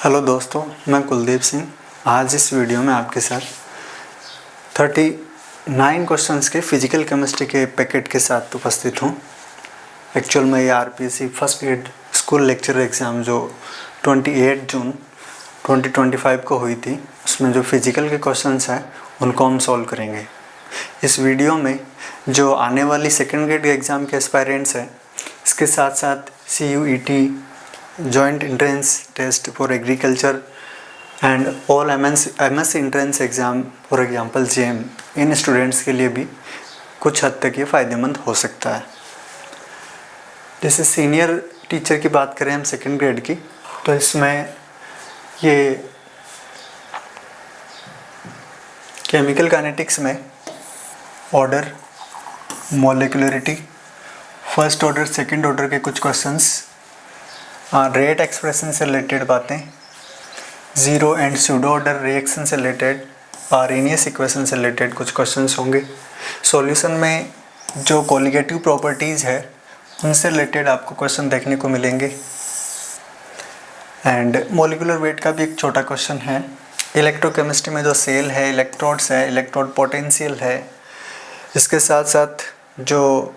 Hello दोस्तों, मैं कुलदीप सिंह। आज इस वीडियो में आपके साथ 39 क्वेश्चंस के फिजिकल केमिस्ट्री के पैकेट के साथ उपस्थित हूँ। एक्चुअल में ये RPSC first grade school lecture exam जो 28 जून 2025 को हुई थी, उसमें जो फिजिकल के क्वेश्चंस हैं उनको हम सॉल्व करेंगे। इस वीडियो में जो आने वाली सेकेंड ग्रेड एग्ज़ाम के एस्पायरेंट्स हैं, इसके साथ साथ CUET joint entrance test for agriculture and all MS entrance exam for example JEM, इन स्टूडेंट्स के लिए भी कुछ हद तक ये फ़ायदेमंद हो सकता है। जैसे सीनियर टीचर की बात करें हम सेकेंड ग्रेड की, तो इसमें ये केमिकल काइनेटिक्स में order, molecularity, first order second order के कुछ क्वेश्चंस, रेट एक्सप्रेशन से रिलेटेड बातें, zero and pseudo order reaction से रिलेटेड, आर्हेनियस इक्वेशन से रिलेटेड कुछ क्वेश्चंस होंगे। सॉल्यूशन में जो कोलिगेटिव प्रॉपर्टीज़ है उनसे रिलेटेड आपको क्वेश्चन देखने को मिलेंगे। एंड मॉलिक्यूलर वेट का भी एक छोटा क्वेश्चन है। इलेक्ट्रोकेमिस्ट्री में जो सेल है, इलेक्ट्रोड्स है, इलेक्ट्रोड पोटेंशियल है, इसके साथ साथ जो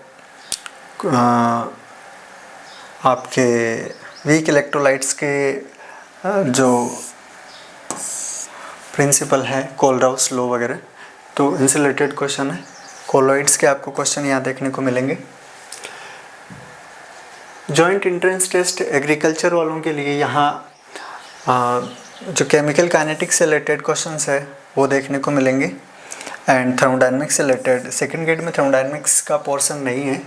आपके वीक इलेक्ट्रोलाइट्स के जो प्रिंसिपल है, कोलराउस लॉ वगैरह, तो इनसे रिलेटेड क्वेश्चन है। कोलॉइड्स के आपको क्वेश्चन यहाँ देखने को मिलेंगे। जॉइंट एंट्रेंस टेस्ट एग्रीकल्चर वालों के लिए यहाँ जो केमिकल काइनेटिक्स से रिलेटेड क्वेश्चंस है वो देखने को मिलेंगे। एंड थर्मोडायनेमिक्स से रिलेटेड सेकेंड ग्रेड में थर्मोडायनेमिक्स का पोर्शन नहीं है,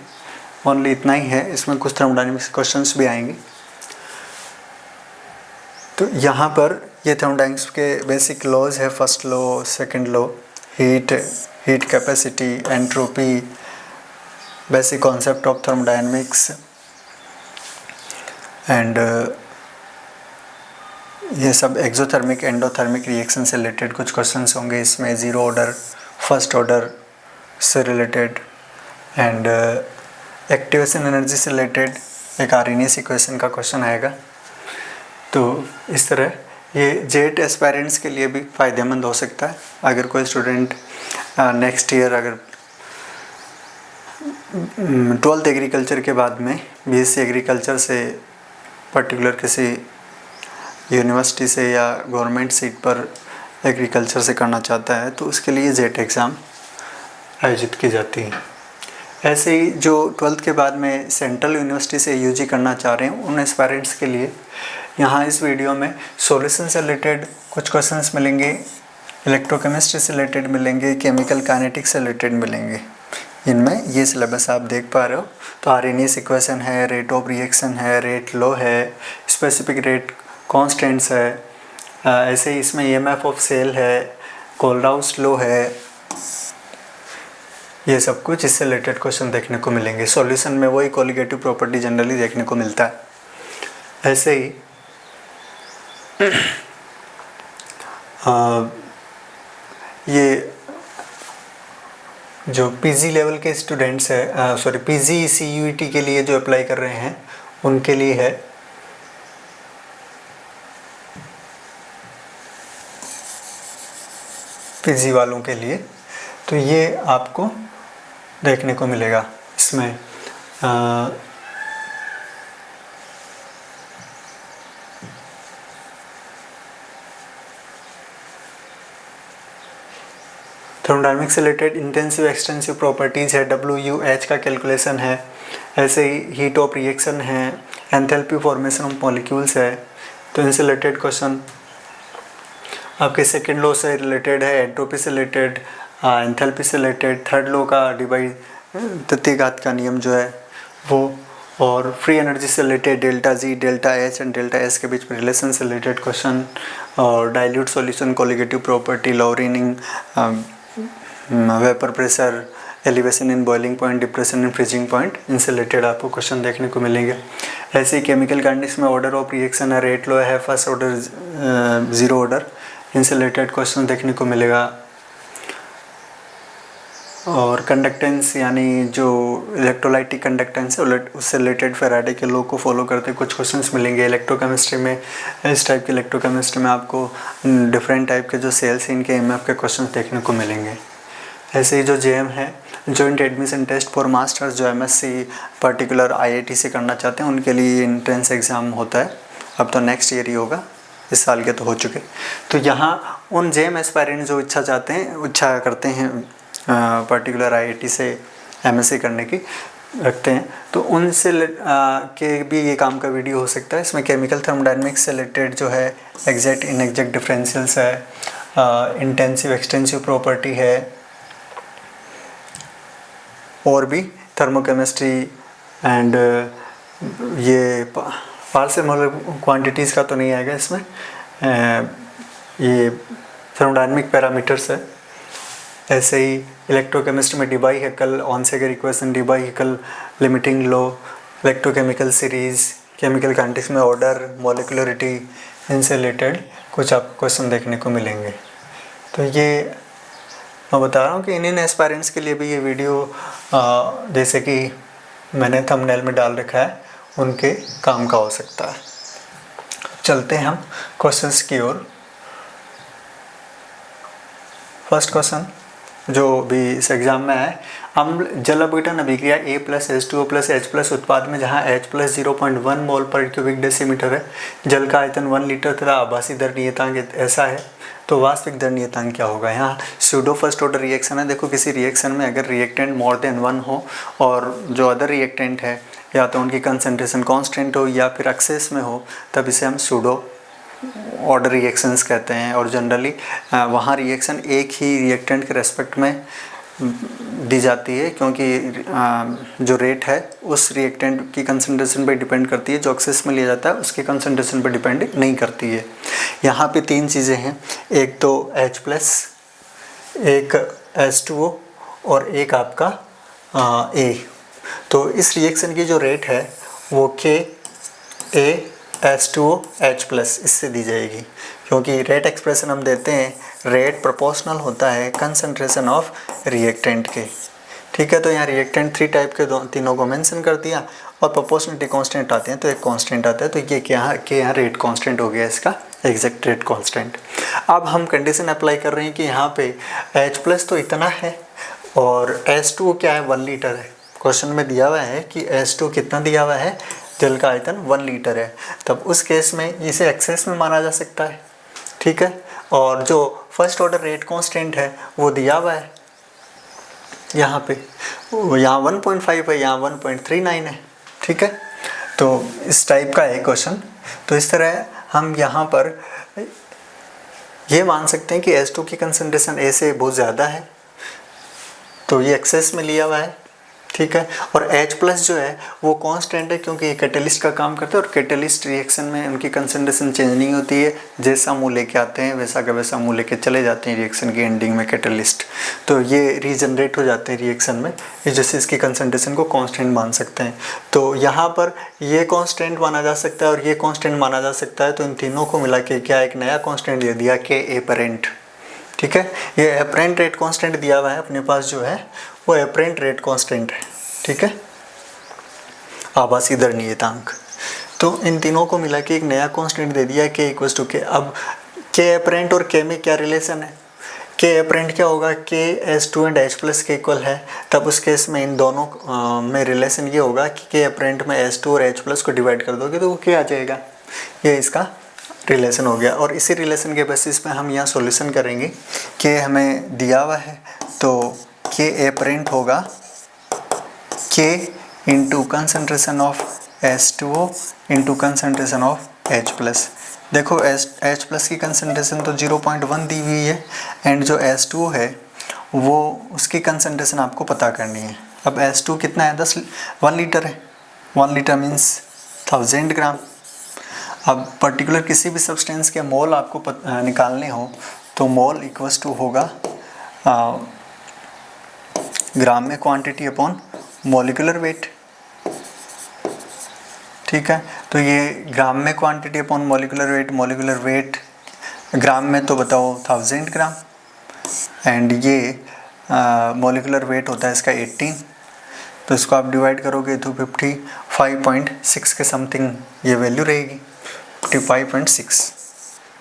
ओनली इतना ही है। इसमें कुछ थर्मोडायनेमिक्स क्वेश्चंस भी आएंगे। तो यहाँ पर ये थर्मोडायनेमिक्स के बेसिक लॉज है, first law, second law, heat capacity, entropy, basic concept of thermodynamics and ये सब एक्सोथर्मिक एंडोथर्मिक रिएक्शन से रिलेटेड कुछ क्वेश्चंस होंगे। इसमें ज़ीरो ऑर्डर, फर्स्ट ऑर्डर से रिलेटेड एंड एक्टिवेशन एनर्जी से रिलेटेड एक आर्हेनियस इक्वेशन का क्वेश्चन आएगा। तो इस तरह ये जेट एस्पायरेंट्स के लिए भी फ़ायदेमंद हो सकता है। अगर कोई स्टूडेंट नेक्स्ट ईयर अगर 12th एग्रीकल्चर के बाद में BSc एग्रीकल्चर से पर्टिकुलर किसी यूनिवर्सिटी से या गवर्नमेंट सीट पर एग्रीकल्चर से करना चाहता है, तो उसके लिए जेट एग्ज़ाम आयोजित की जाती है। ऐसे ही जो 12th के बाद में सेंट्रल यूनिवर्सिटी से UG करना चाह रहे हैं, उन एस्पायरेंट्स के लिए यहाँ इस वीडियो में सॉल्यूशन से रिलेटेड कुछ क्वेश्चंस मिलेंगे, इलेक्ट्रोकेमिस्ट्री से रिलेटेड मिलेंगे, केमिकल काइनेटिक्स से रिलेटेड मिलेंगे। इनमें ये सिलेबस आप देख पा रहे हो। तो आर्हेनियस इक्वेशन है, रेट ऑफ रिएक्शन है, रेट लॉ है, स्पेसिफिक रेट कॉन्स्टेंट्स है, ऐसे ही इसमें EMF ऑफ सेल है, कोलराउस लॉ है, ये सब कुछ इससे रिलेटेड क्वेश्चन देखने को मिलेंगे। सॉल्यूशन में वही कोलिगेटिव प्रॉपर्टी जनरली देखने को मिलता है। ऐसे ही ये जो PG लेवल के स्टूडेंट्स है, PG CUET के लिए जो अप्लाई कर रहे हैं उनके लिए है। PG वालों के लिए तो ये आपको देखने को मिलेगा। इसमें थर्मोडायनेमिक्स से रिलेटेड इंटेंसिव एक्सटेंसिव प्रॉपर्टीज़ है, WUH का कैलकुलेशन है, ऐसे ही हीट ऑफ रिएक्शन है, एंथैल्पी फॉर्मेशन ऑफ मॉलिक्यूल्स है। तो इनसे रिलेटेड क्वेश्चन आपके सेकेंड लॉ से रिलेटेड है, एंट्रोपी से रिलेटेड, एंथैल्पी से रिलेटेड, थर्ड लॉ का डिवाइड तृतीयघात का नियम जो है वो, और फ्री एनर्जी से related delta G, delta H and delta S के बीच में रिलेशन से रिलेटेड क्वेश्चन, और dilute solution, colligative property, lowering, vapour pressure, elevation in boiling point, depression in freezing point, इनसे रिलेटेड आपको क्वेश्चन देखने को मिलेंगे। ऐसे ही केमिकल काइनेटिक्स में ऑर्डर ऑफ रिएक्शन है, रेट लॉ है, फर्स्ट ऑर्डर, ज़ीरो ऑर्डर, इनसे रिलेटेड क्वेश्चन देखने को मिलेगा। और कंडक्टेंस यानी जो इलेक्ट्रोलाइटिक कंडक्टेंस है उससे रिलेटेड फैराडे के लॉ को फॉलो करते कुछ क्वेश्चंस मिलेंगे। इलेक्ट्रोकेमिस्ट्री में इस टाइप की इलेक्ट्रोकेमिस्ट्री में आपको डिफरेंट टाइप के जो सेल्स इनके एमएफ के क्वेश्चंस देखने को मिलेंगे। ऐसे ही जो जेएम है, joint admission test for masters, जो एमएससी पर्टिकुलर आईआईटी से करना चाहते हैं उनके लिए एंट्रेंस एग्ज़ाम होता है। अब तो नेक्स्ट ईयर ही होगा, इस साल के तो हो चुके। तो यहाँ उन जेएम एस्पायरेंट जो इच्छा करते हैं पर्टिकुलर आईआईटी से एमएससी करने की रखते हैं, तो उनसे के भी ये काम का वीडियो हो सकता है। इसमें केमिकल थर्मोडायनेमिक्स से रिलेटेड जो है एग्जैक्ट इनएग्जैक्ट डिफरेंशियल्स है, इंटेंसिव एक्सटेंसिव प्रॉपर्टी है, और भी थर्मोकेमिस्ट्री एंड ये पार्शियल मोलर क्वांटिटीज़ का तो नहीं आएगा इसमें, ये थर्मोडायनेमिक पैरामीटर्स है। ऐसे ही इलेक्ट्रोकेमिस्ट्री में डिबाई हैकल, ऑनसेगर इक्वेशन, डिबाई हैकल लिमिटिंग लो, इलेक्ट्रोकेमिकल सीरीज़, केमिकल काइनेटिक्स में ऑर्डर, मॉलिक्यूलरिटी, इनसे रिलेटेड कुछ आपको क्वेश्चन देखने को मिलेंगे। तो ये मैं बता रहा हूँ कि इन एस्पायरेंट्स के लिए भी ये वीडियो जैसे कि मैंने थंबनेल में डाल रखा है उनके काम का हो सकता है। चलते हैं हम क्वेश्चंस की ओर। फर्स्ट क्वेश्चन जो भी इस एग्जाम में है, अम्ल जल अपघटन अभिक्रिया A+H2O+H+ उत्पाद में जहाँ H+ 0.1 मोल पर क्यूबिक डेसीमीटर है, जल का आयतन 1 लीटर तथा आभासी दर नियतांक ऐसा है, तो वास्तविक दर नियतांक क्या होगा। यहाँ स्यूडो फर्स्ट ऑर्डर रिएक्शन है। देखो किसी रिएक्शन में अगर रिएक्टेंट मोर देन 1 हो और जो अदर रिएक्टेंट है या तो उनकी कंसंट्रेशन कांस्टेंट हो या फिर एक्सेस में हो, तब इसे हम स्यूडो ऑर्डर रिएक्शंस कहते हैं। और जनरली वहाँ रिएक्शन एक ही रिएक्टेंट के रेस्पेक्ट में दी जाती है, क्योंकि जो रेट है उस रिएक्टेंट की कंसंट्रेशन पर डिपेंड करती है, जो एक्सेस में लिया जाता है उसकी कंसंट्रेशन पर डिपेंड नहीं करती है। यहाँ पे 3 चीज़ें हैं, एक तो H+, एक H2O और एक आपका A। तो इस रिएक्शन की जो रेट है वो KA/H2O इससे दी जाएगी, क्योंकि रेट एक्सप्रेशन हम देते हैं, रेट प्रोपोर्शनल होता है कंसंट्रेशन ऑफ रिएक्टेंट के। ठीक है, तो यहाँ रिएक्टेंट 3 टाइप के तीनों को मेंशन कर दिया और प्रोपोर्शनलिटी कांस्टेंट आते हैं, तो एक कांस्टेंट आता है, तो ये यहाँ रेट कांस्टेंट हो गया इसका एग्जैक्ट रेट कांस्टेंट। अब हम कंडीशन अप्लाई कर रहे हैं कि यहाँ पे H+ तो इतना है और H2O क्या है, 1 लीटर है। क्वेश्चन में दिया हुआ है कि H2O कितना दिया हुआ है, जल का आयतन 1 लीटर है, तब उस केस में इसे एक्सेस में माना जा सकता है। ठीक है, और जो फर्स्ट ऑर्डर रेट कांस्टेंट है वो दिया हुआ है यहाँ पे, यहाँ 1.5 है, यहाँ 1.39 है। ठीक है, तो इस टाइप का है क्वेश्चन। तो इस तरह हम यहाँ पर ये मान सकते हैं कि H2 की कंसंट्रेशन A से बहुत ज़्यादा है, तो ये एक्सेस में लिया हुआ है। ठीक है, और H+ जो है वो कांस्टेंट है, क्योंकि ये कैटलिस्ट का काम करता है और कैटलिस्ट रिएक्शन में उनकी कंसंट्रेशन चेंज नहीं होती है, जैसा मुँह लेके आते हैं वैसा का वैसा मुँह लेके चले जाते हैं रिएक्शन की एंडिंग में कैटलिस्ट, तो ये रीजनरेट हो जाते हैं रिएक्शन में, इस जैसे इसकी कंसंट्रेशन को कांस्टेंट मान सकते हैं। तो यहाँ पर ये कांस्टेंट माना जा सकता है और ये कांस्टेंट माना जा सकता है, तो इन तीनों को मिला के क्या एक नया कांस्टेंट दे दिया कि एपरेंट। ठीक है, ये एपरेंट रेट कांस्टेंट दिया हुआ है अपने पास, जो है वो एपरेंट रेट कांस्टेंट है। ठीक है, आभासी दर नियतांक, तो इन तीनों को मिला के एक नया कांस्टेंट दे दिया K = K। अब K एपरेंट और K में क्या रिलेशन है, K एपरेंट क्या होगा, K H2 एंड H+ के इक्वल है, तब उस केस में इन दोनों में रिलेशन ये होगा कि K एपरेंट में H2 और H+ को डिवाइड कर दोगे तो वो क्या आ जाएगा, ये इसका रिलेशन हो गया। और इसी रिलेशन के बेसिस पे हम यहाँ सॉल्यूशन करेंगे कि हमें दिया हुआ है, तो K एपरेंट होगा K into concentration of H2O into concentration of H+। देखो H+ की कंसनट्रेशन तो 0.1 दी हुई है एंड जो H2O है वो उसकी कंसनट्रेशन आपको पता करनी है। अब H2 कितना है, 1 लीटर है, 1 लीटर मीन्स 1000 ग्राम। अब पर्टिकुलर किसी भी सब्सटेंस के मोल आपको निकालने हो तो मोल इक्वल्स टू होगा ग्राम में क्वांटिटी अपॉन मॉलिक्यूलर वेट। ठीक है, तो ये ग्राम में क्वांटिटी अपॉन मॉलिक्यूलर वेट ग्राम में तो बताओ 1000 ग्राम, एंड ये मॉलिकुलर वेट होता है इसका 18, तो इसको आप डिवाइड करोगे तो 55.6 के समथिंग ये वैल्यू रहेगी, 55.6।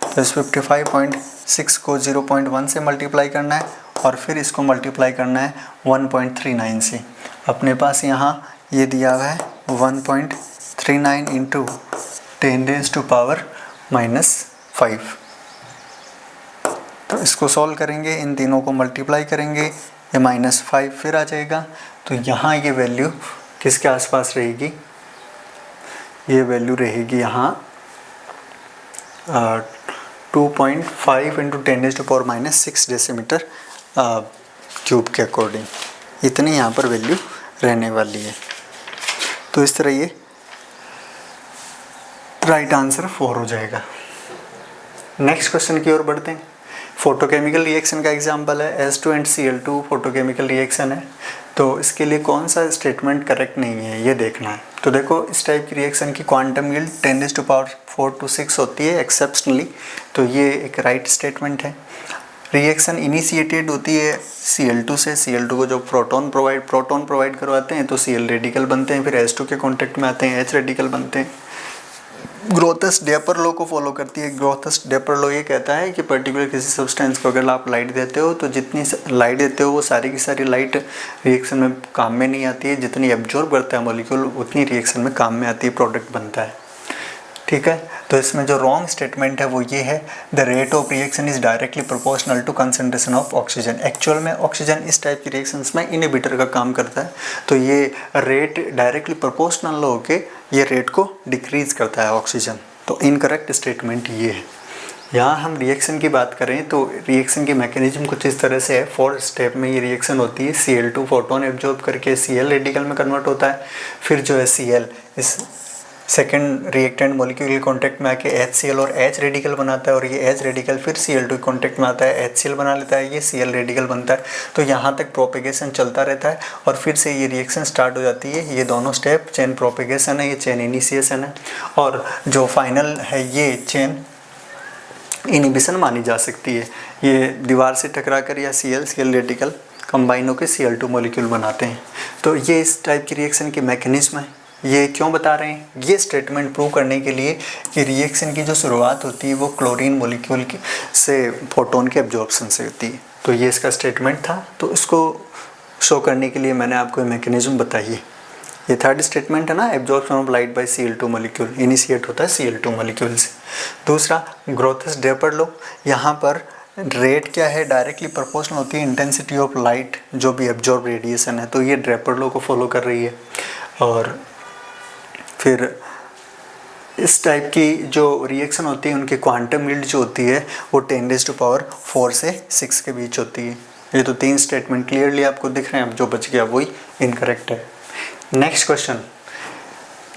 तो इस 55.6 को 0.1 से मल्टीप्लाई करना है और फिर इसको मल्टीप्लाई करना है 1.39 से। अपने पास यहाँ ये दिया हुआ है 1.39 इंटू 10⁻⁻5। तो इसको सॉल्व करेंगे, इन तीनों को मल्टीप्लाई करेंगे, ये -5 फिर आ जाएगा। तो यहाँ ये वैल्यू किसके आसपास रहेगी, ये वैल्यू रहेगी यहाँ 2.5 इंटू 10⁻⁻6 डेसीमीटर क्यूब के अकॉर्डिंग, इतनी यहाँ पर वैल्यू रहने वाली है। तो इस तरह ये राइट आंसर 4 हो जाएगा। नेक्स्ट क्वेश्चन की ओर बढ़ते हैं। फोटोकेमिकल रिएक्शन का एग्जांपल है H2 फोटोकेमिकल रिएक्शन है। तो इसके लिए कौन सा स्टेटमेंट करेक्ट नहीं है ये देखना है। तो देखो इस टाइप की रिएक्शन की क्वांटम यील्ड 10⁻⁴ to 6 होती है एक्सेप्शनली, तो ये एक राइट स्टेटमेंट है। रिएक्शन इनिशिएटेड होती है Cl2 से, Cl2 को जो प्रोटॉन प्रोवाइड करवाते हैं तो Cl रेडिकल बनते हैं, फिर H2 के कॉन्टेक्ट में आते हैं H रेडिकल बनते हैं। ग्रोथस-डेपर लॉ को फॉलो करती है। ग्रोथस-डेपर लॉ ये कहता है कि पर्टिकुलर किसी सब्सटेंस को अगर आप लाइट देते हो तो जितनी लाइट देते हो वो सारी की सारी लाइट रिएक्शन में काम में नहीं आती है, जितनी एब्जॉर्ब करता है मॉलिक्यूल उतनी रिएक्शन में काम में आती है, प्रोडक्ट बनता है। ठीक है, तो इसमें जो रॉन्ग स्टेटमेंट है वो ये है, the rate of reaction is directly proportional to concentration of oxygen. Actual में ऑक्सीजन इस टाइप की रिएक्शंस में इनहिबिटर का काम करता है, तो ये रेट डायरेक्टली प्रोपोर्शनल होके ये रेट को डिक्रीज करता है ऑक्सीजन। तो इनकरेक्ट स्टेटमेंट ये है। यहाँ हम रिएक्शन की बात करें तो रिएक्शन की मैकेनिज्म कुछ इस तरह से है। 4 स्टेप में ये रिएक्शन होती है। Cl2 फोटोन एब्जॉर्ब करके Cl रेडिकल में कन्वर्ट होता है, फिर जो है Cl इस सेकेंड रिएक्टेंट मॉलिक्यूल के कॉन्टैक्ट में आके HCl और H रेडिकल बनाता है, और ये H रेडिकल फिर Cl2 के कॉन्टैक्ट में आता है, HCl बना लेता है, ये Cl रेडिकल बनता है। तो यहाँ तक प्रोपेगेशन चलता रहता है और फिर से ये रिएक्शन स्टार्ट हो जाती है। ये दोनों स्टेप चेन प्रोपेगेशन है, ये चेन इनिशिएशन है, और जो फाइनल है ये चेन इनहिबिशन मानी जा सकती है। ये दीवार से टकरा कर या Cl रेडिकल कंबाइन होकर Cl2 मॉलिक्यूल बनाते हैं। तो ये इस टाइप की रिएक्शन की मैकेनिज्म है। ये क्यों बता रहे हैं, ये स्टेटमेंट प्रूव करने के लिए कि रिएक्शन की जो शुरुआत होती है वो क्लोरीन मॉलिक्यूल से फोटोन के एब्जॉर्प्शन से होती है। तो ये इसका स्टेटमेंट था, तो इसको शो करने के लिए मैंने आपको ये मैकेनिज्म बताई है। ये थर्ड स्टेटमेंट है ना, absorption of light by Cl2 molecule, initiate होता है Cl2 मॉलिक्यूल से। दूसरा ग्रोथस-डेपर लॉ, यहाँ पर रेट क्या है, डायरेक्टली प्रोपोर्शनल होती है इंटेंसिटी ऑफ लाइट जो भी एब्जॉर्ब रेडिएशन है, तो ये ड्रेपर लॉ को फॉलो कर रही है। और फिर इस टाइप की जो रिएक्शन होती है उनकी क्वांटम यील्ड जो होती है वो 10⁻⁴ से 6 के बीच होती है। ये तो 3 स्टेटमेंट क्लियरली आपको दिख रहे हैं, अब जो बच गया वही इनकरेक्ट है। नेक्स्ट क्वेश्चन,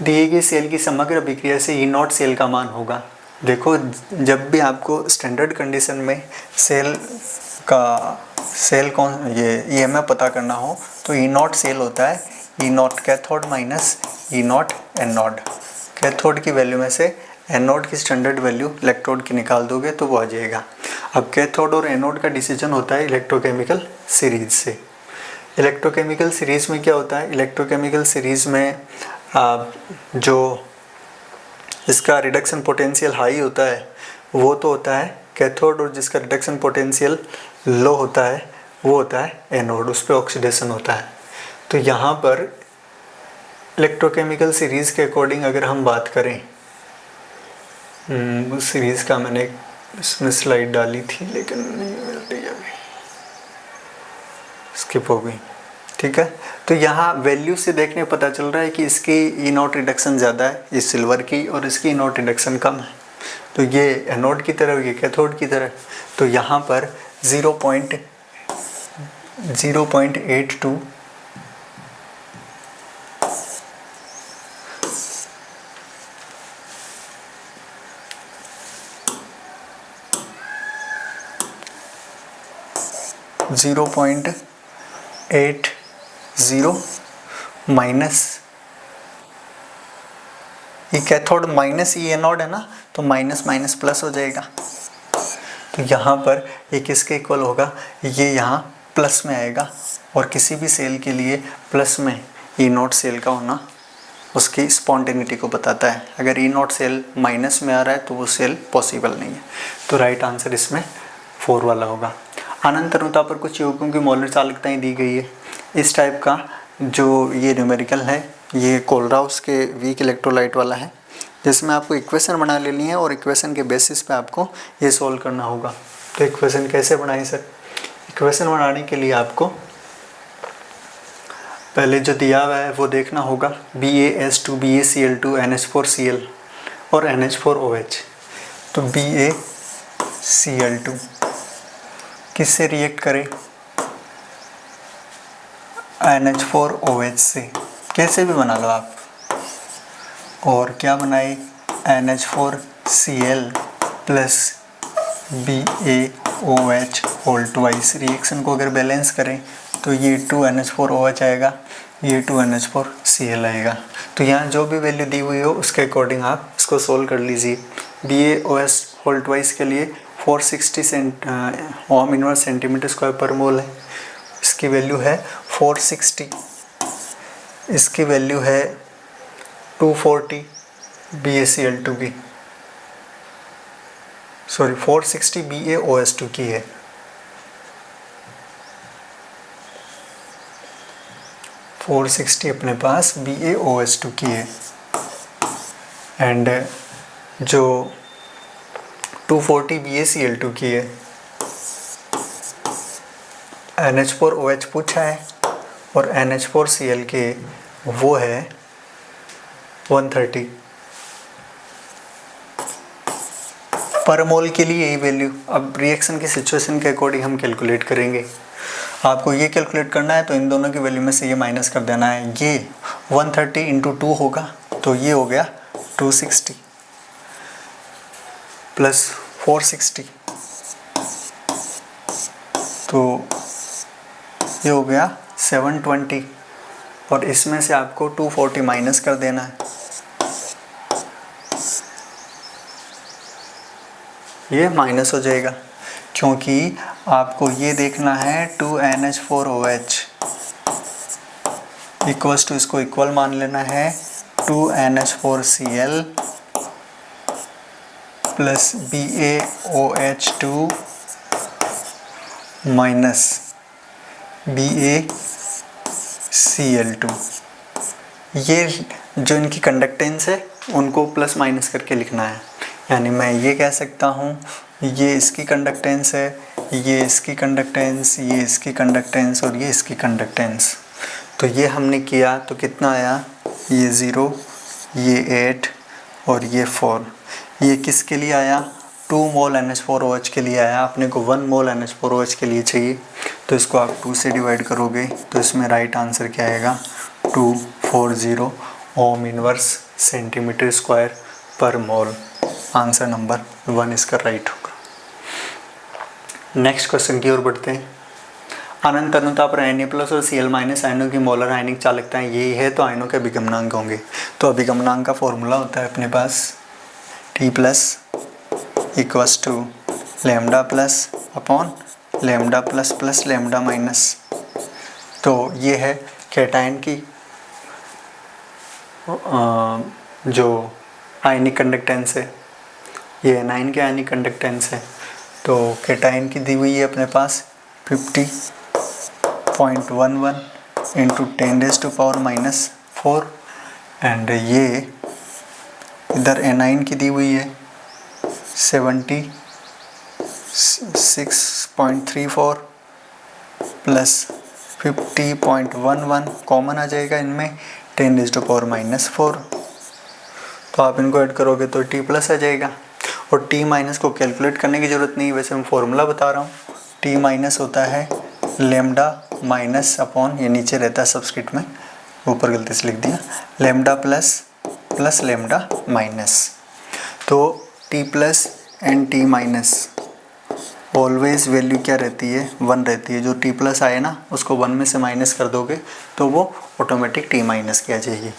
दिए गए सेल की समग्र अभिक्रिया से E0 सेल का मान होगा। देखो जब भी आपको स्टैंडर्ड कंडीशन में सेल कौन ये EMF पता करना हो तो E0 सेल होता है E0 cathode minus E0 anode. Cathode की वैल्यू में से एनोड की स्टैंडर्ड वैल्यू इलेक्ट्रोड की निकाल दोगे तो वो आ जाएगा। अब कैथोड और एनोड का डिसीजन होता है इलेक्ट्रोकेमिकल सीरीज से। इलेक्ट्रोकेमिकल सीरीज में क्या होता है, इलेक्ट्रोकेमिकल सीरीज में जो इसका रिडक्शन पोटेंशियल हाई होता है वो तो होता है कैथोड, और जिसका रिडक्शन पोटेंशियल लो होता है वो होता है एनोड, उस पर ऑक्सीडेशन होता है। तो यहाँ पर इलेक्ट्रोकेमिकल सीरीज़ के अकॉर्डिंग अगर हम बात करें, उस सीरीज़ का मैंने इसमें स्लाइड डाली थी लेकिन नहीं मिल रही अभी, स्किप हो गई। ठीक है, तो यहाँ वैल्यू से देखने पता चल रहा है कि इसकी E0 रिडक्शन ज़्यादा है इस सिल्वर की, और इसकी E0 रिडक्शन कम है। तो ये एनोड की तरह, ये कैथोड की तरह। तो यहाँ पर 0.82 माइनस ये कैथोड माइनस ई एनोड है ना, तो माइनस माइनस प्लस हो जाएगा। तो यहाँ पर ये किसके इक्वल होगा, ये यहाँ प्लस में आएगा, और किसी भी सेल के लिए प्लस में ई नॉट सेल का होना उसकी स्पॉन्टेनिटी को बताता है। अगर ई नॉट सेल माइनस में आ रहा है तो वो सेल पॉसिबल नहीं है। तो राइट आंसर इसमें 4 वाला होगा। अनंत अणुता पर कुछ यौगिकों की मॉलर चालकताएं दी गई है। इस टाइप का जो ये न्यूमेरिकल है ये कोलराउस के वीक इलेक्ट्रोलाइट वाला है, जिसमें आपको इक्वेशन बना लेनी है और इक्वेशन के बेसिस पे आपको ये सॉल्व करना होगा। तो इक्वेशन कैसे बनाएं सर? इक्वेशन बनाने के लिए आपको पहले जो दिया हुआ है वो देखना होगा, BaS2 BaCl2 NH4Cl और NH4OH। तो BaCl2 किससे रिएक्ट करें? NH4OH से, कैसे भी बना लो आप। और क्या बनाए? NH4Cl plus BaOH whole twice. Reaction को अगर बैलेंस करें तो ये 2NH4OH आएगा, ये 2NH4Cl आएगा। तो यहाँ जो भी वैल्यू दी हुई हो उसके अकॉर्डिंग आप इसको सोल्व कर लीजिए। BaOH होल ट्वाइस के लिए 460 ओम इनवर्स सेंटीमीटर स्क्वायर पर मोल है, इसकी वैल्यू है 460। इसकी वैल्यू है 240 BaCl2 की, सॉरी 460 BaOH2 की है। अपने पास BaOH2 की है। एंड जो 240 BaCl2 की है, NH4OH पूछा है और NH4Cl के वो है 130 पर मोल के लिए यही वैल्यू। अब रिएक्शन की सिचुएशन के अकॉर्डिंग हम कैलकुलेट करेंगे। आपको ये कैलकुलेट करना है तो इन दोनों की वैल्यू में से ये माइनस कर देना है। ये 130 इंटू 2 होगा तो ये हो गया 260 प्लस 460, तो ये हो गया 720, और इसमें से आपको 240 माइनस कर देना है। ये माइनस हो जाएगा क्योंकि आपको ये देखना है 2NH4OH इक्वल्स टू, इसको इक्वल मान लेना है 2NH4Cl plus BaOH2 minus BaCl2। ये जो इनकी कंडक्टेंस है उनको प्लस माइनस करके लिखना है। यानी मैं ये कह सकता हूँ ये इसकी कंडक्टेंस है, ये इसकी कंडक्टेंस, ये इसकी कंडक्टेंस और ये इसकी कंडक्टेंस। तो ये हमने किया तो कितना आया? ये 0, ये 8 और ये 4। ये किसके लिए आया? 2 मोल NH4OH के लिए आया। अपने को 1 मोल NH4OH के लिए चाहिए, तो इसको आप 2 से डिवाइड करोगे तो इसमें राइट आंसर क्या आएगा? 240 ओम इनवर्स सेंटीमीटर स्क्वायर पर मोल। आंसर नंबर 1 इसका राइट होगा। नेक्स्ट क्वेश्चन की ओर बढ़ते हैं। अनंत अणुता पर Na+ और Cl- आयनों की मोलर आयनिक चालकताएं यही है तो आयनों के अभिगमनांक होंगे। तो अभिगमनांक का फॉर्मूला होता है अपने पास T+ equals to lambda plus upon lambda plus plus lambda minus. तो ये है कैटायन की जो आयनिक कंडक्टेंस है, ये एनाइन के आयनिक कंडक्टेंस है। तो कैटायन की दी हुई है अपने पास 50.11 इंटू 10⁻⁻⁴ एंड ये इधर एनाइन की दी हुई है 76.34 प्लस 50.11 कॉमन आ जाएगा इनमें 10⁻⁻⁴। तो आप इनको ऐड करोगे तो T+ आ जाएगा। और T- को कैलकुलेट करने की ज़रूरत नहीं, वैसे मैं फॉर्मूला बता रहा हूँ। T- होता है लैम्डा माइनस अपॉन, ये नीचे रहता है सबस्क्रिप्ट में, ऊपर गलती से लिख दिया, lambda plus plus lambda minus. तो T+ and T- always value क्या रहती है? 1 रहती है। जो T+ आए ना उसको 1 में से माइनस कर दोगे तो वो ऑटोमेटिक T- की आ जाएगी।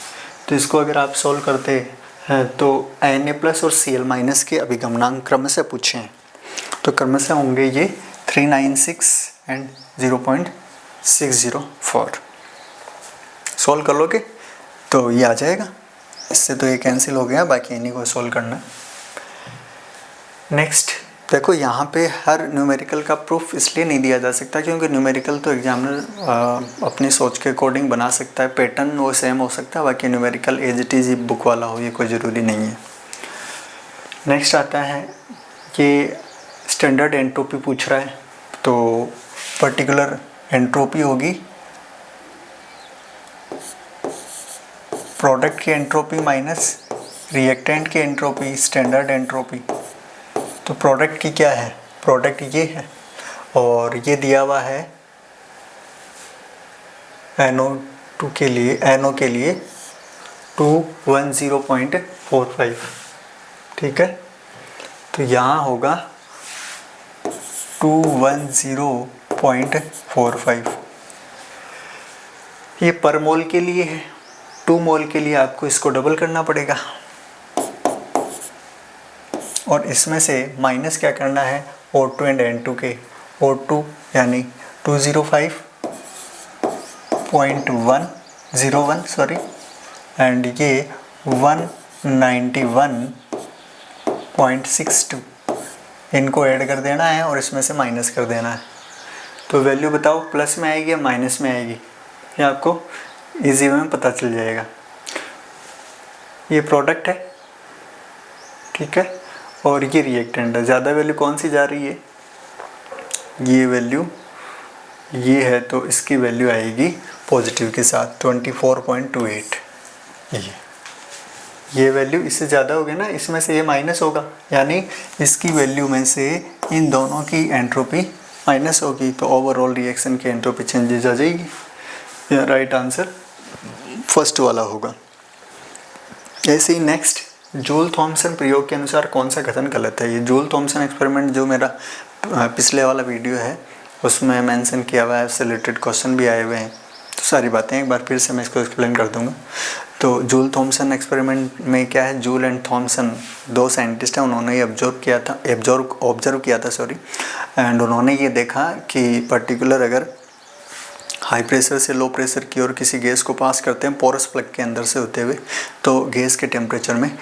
तो इसको अगर आप सॉल्व करते हैं तो Na+ और Cl- के अभिगमनांक क्रम से पूछें तो क्रम से होंगे ये 396 एंड 0.604। सॉल्व कर लोगे तो ये आ जाएगा। इससे तो ये कैंसिल हो गया, बाकी इन्हीं को सॉल्व करना है। नेक्स्ट देखो, यहाँ पे हर न्यूमेरिकल का प्रूफ इसलिए नहीं दिया जा सकता क्योंकि न्यूमेरिकल तो एग्जामिनर अपनी सोच के अकॉर्डिंग बना सकता है, पैटर्न वो सेम हो सकता है, बाकी numerical as it is book वाला हो ये कोई ज़रूरी नहीं है। नेक्स्ट आता है कि स्टैंडर्ड एंट्रोपी पूछ रहा है, तो पर्टिकुलर एंट्रोपी होगी प्रोडक्ट की एंट्रोपी माइनस रिएक्टेंट की एंट्रोपी, स्टैंडर्ड एंट्रोपी। तो प्रोडक्ट की क्या है, प्रोडक्ट ये है और ये दिया हुआ है NO2 के लिए, NO के लिए 210.45, ठीक है। तो यहाँ होगा 210.45। ये पर मोल के लिए है, 2 मोल के लिए आपको इसको डबल करना पड़ेगा और इसमें से माइनस क्या करना है O2 एंड N2 के। O2 यानी 205.101 सॉरी, एंड ये 191.62, इनको ऐड कर देना है और इसमें से माइनस कर देना है। तो वैल्यू बताओ प्लस में आएगी या माइनस में आएगी, ये आपको इजी वे में पता चल जाएगा। ये प्रोडक्ट है, ठीक है, और ये रिएक्टेंट है। ज़्यादा वैल्यू कौन सी जा रही है, ये वैल्यू ये है, तो इसकी वैल्यू आएगी पॉजिटिव के साथ 24.28। ये वैल्यू इससे ज़्यादा होगी ना, इसमें से ये माइनस होगा, यानी इसकी वैल्यू में से इन दोनों की एंट्रोपी माइनस होगी, तो ओवरऑल रिएक्शन की एंट्रोपी चेंजेस आ जाएगी। यह राइट आंसर फर्स्ट वाला होगा। ऐसे ही नेक्स्ट, जूल थॉमसन प्रयोग के अनुसार कौन सा कथन गलत है। ये जूल थॉमसन एक्सपेरिमेंट जो मेरा पिछले वाला वीडियो है उसमें मेंशन किया हुआ है, उससे रिलेटेड क्वेश्चन भी आए हुए हैं, तो सारी बातें एक बार फिर से मैं इसको एक्सप्लेन कर दूंगा। तो जूल थॉमसन एक्सपेरिमेंट में क्या है, जूल एंड थॉमसन 2 साइंटिस्ट हैं, उन्होंने ये ऑब्जर्व किया था एंड उन्होंने ये देखा कि पर्टिकुलर अगर हाई प्रेशर से लो प्रेशर की ओर किसी गैस को पास करते हैं पोरस प्लग के अंदर से होते हुए, तो गैस के टेम्परेचर में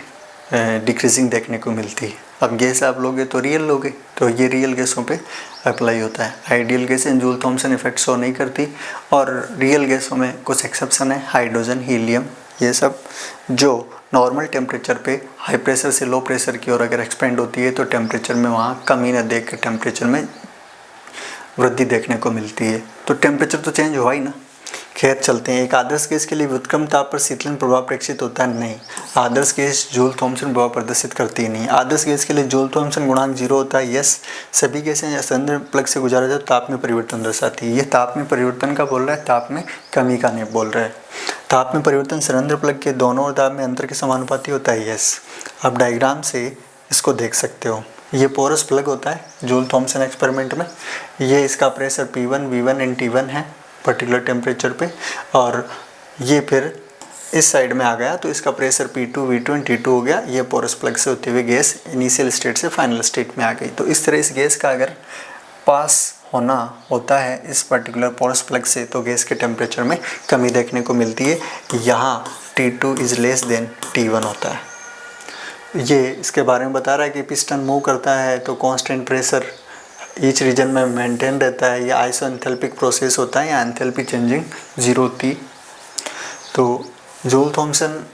डिक्रीजिंग देखने को मिलती है। अब गैस आप लोगे तो रियल लोगे, तो ये रियल गैसों पे अप्लाई होता है। आइडियल गैसें जूल थॉमसन इफेक्ट शो नहीं करती, और रियल गैसों में कुछ एक्सेप्शन है, हाइड्रोजन, हीलियम, ये सब जो नॉर्मल टेम्परेचर पे हाई प्रेशर से लो प्रेशर की ओर अगर एक्सपेंड होती है तो टेम्परेचर में वहाँ कमी न देख के टेम्परेचर में वृद्धि देखने को मिलती है। तो टेम्परेचर तो चेंज हुआ ही ना। खैर चलते हैं, एक आदर्श गैस के लिए व्युत्क्रम ताप पर शीतलन प्रभाव प्रेक्षित होता है, नहीं। आदर्श गैस जूल थॉमसन प्रभाव प्रदर्शित करती ही नहीं। आदर्श गैस के लिए जूल थॉमसन गुणांक 0 होता है, यस। सभी गैसें सिलेंडर प्लग से गुजारा जाए ताप में परिवर्तन दर्शाती है। ये ताप में परिवर्तन का बोल रहा है, ताप में कमी का नहीं बोल रहा है। ताप में परिवर्तन सिलेंडर प्लग के दोनों ओर दाब में अंतर के समानुपाती होता है, यस। आप डायग्राम से इसको देख सकते हो। ये पोरस प्लग होता है जूल थॉमसन एक्सपेरिमेंट में। ये इसका pressure P1, V1 and T1 है पर्टिकुलर टेम्परेचर पे, और ये फिर इस साइड में आ गया तो इसका pressure P2, V2 and T2 हो गया। ये पोरस प्लग से होते हुए गैस इनिशियल स्टेट से फाइनल स्टेट में आ गई। तो इस तरह इस गैस का अगर पास होना होता है इस पर्टिकुलर पोरस प्लग से, तो गैस के टेम्परेचर में कमी देखने को मिलती है। यहाँ T2 is less than T1 होता है। ये इसके बारे में बता रहा है कि पिस्टन मूव करता है तो कांस्टेंट प्रेशर ईच रीजन में मेंटेन रहता है। ये आइसोएंथैल्पिक प्रोसेस होता है या एंथैल्पी चेंजिंग 0 होती। तो जूल थॉमसन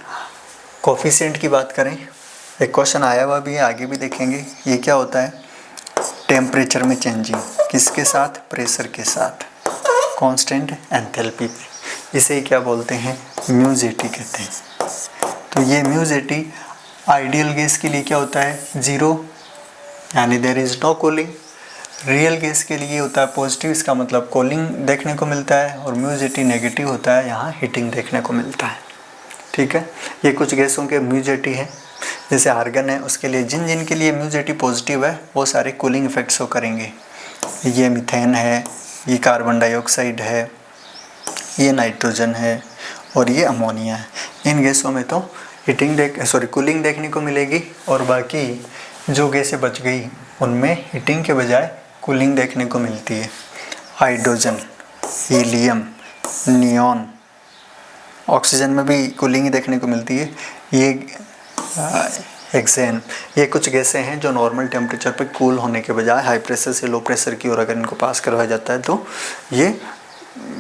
कोफिशिएंट की बात करें, एक क्वेश्चन आया हुआ भी है, आगे भी देखेंगे। ये क्या होता है, टेम्परेचर में चेंजिंग किसके साथ, प्रेशर के साथ, कांस्टेंट एंथैल्पी पे। इसे क्या बोलते हैं, म्यू/Zt कहते हैं। तो ये म्यू/Zt आइडियल गैस के लिए क्या होता है, 0, यानी there is no cooling. Real gas के लिए होता है पॉजिटिव, इसका मतलब कूलिंग देखने को मिलता है, और म्यू/Zt नेगेटिव होता है, यहाँ हीटिंग देखने को मिलता है। ठीक है, ये कुछ गैसों के म्यू/Zt है। जैसे आर्गन है, उसके लिए जिन जिन के लिए म्यू/Zt पॉजिटिव है वो सारे कूलिंग इफेक्ट शो करेंगे। ये मीथेन है, ये कार्बन डाइऑक्साइड है, ये नाइट्रोजन है, और ये अमोनिया है। इन गैसों में तो कूलिंग देखने को मिलेगी, और बाकी जो गैसें बच गई उनमें हीटिंग के बजाय कूलिंग देखने को मिलती है। हाइड्रोजन, हीलियम, नियॉन, ऑक्सीजन में भी कूलिंग ही देखने को मिलती है। ये हेक्सेन, ये कुछ गैसें हैं जो नॉर्मल टेम्परेचर पर कूल होने के बजाय हाई प्रेशर से लो प्रेशर की ओर अगर इनको पास करवाया जाता है तो ये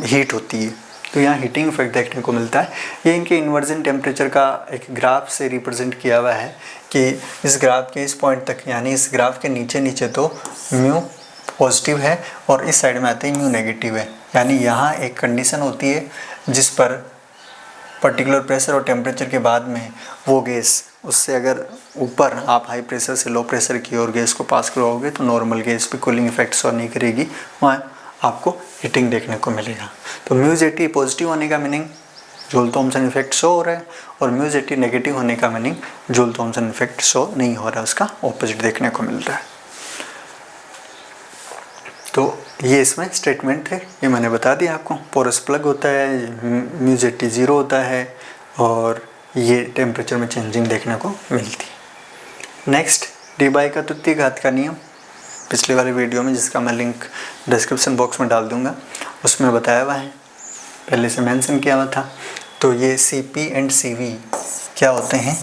हीट होती है। तो यहाँ हीटिंग इफेक्ट देखने को मिलता है। ये इनके इन्वर्जन टेम्परेचर का एक ग्राफ से रिप्रेजेंट किया हुआ है कि इस ग्राफ के इस पॉइंट तक, यानी इस ग्राफ के नीचे नीचे तो म्यू पॉजिटिव है और इस साइड में आते ही म्यू नेगेटिव है। यानी यहाँ एक कंडीशन होती है जिस पर पर्टिकुलर प्रेशर और टेम्परेचर के बाद में वो गैस, उससे अगर ऊपर आप हाई प्रेशर से लो प्रेशर की ओर गैस को पास करवाओगे तो नॉर्मल गैस पे कूलिंग इफेक्ट शो नहीं करेगी, वहाँ आपको हीटिंग देखने को मिलेगा। तो म्यू80 पॉजिटिव होने का meaning Joule Thomson effect show हो रहा है और म्यू80 नेगेटिव होने का meaning Joule Thomson effect show नहीं हो रहा है, उसका ऑपोजिट देखने को मिल रहा है। तो ये इसमें स्टेटमेंट थे, ये मैंने बता दिया आपको। पोरस प्लग होता है, म्यू80 0 होता है और ये टेम्परेचर में चेंजिंग देखने को मिलती है। नेक्स्ट, डीबाई का तृतीय घात का नियम, पिछले वाले वीडियो में जिसका मैं लिंक डिस्क्रिप्शन बॉक्स में डाल दूंगा, उसमें बताया हुआ है, पहले से मेंशन किया हुआ था। तो ये Cp एंड Cv क्या होते हैं,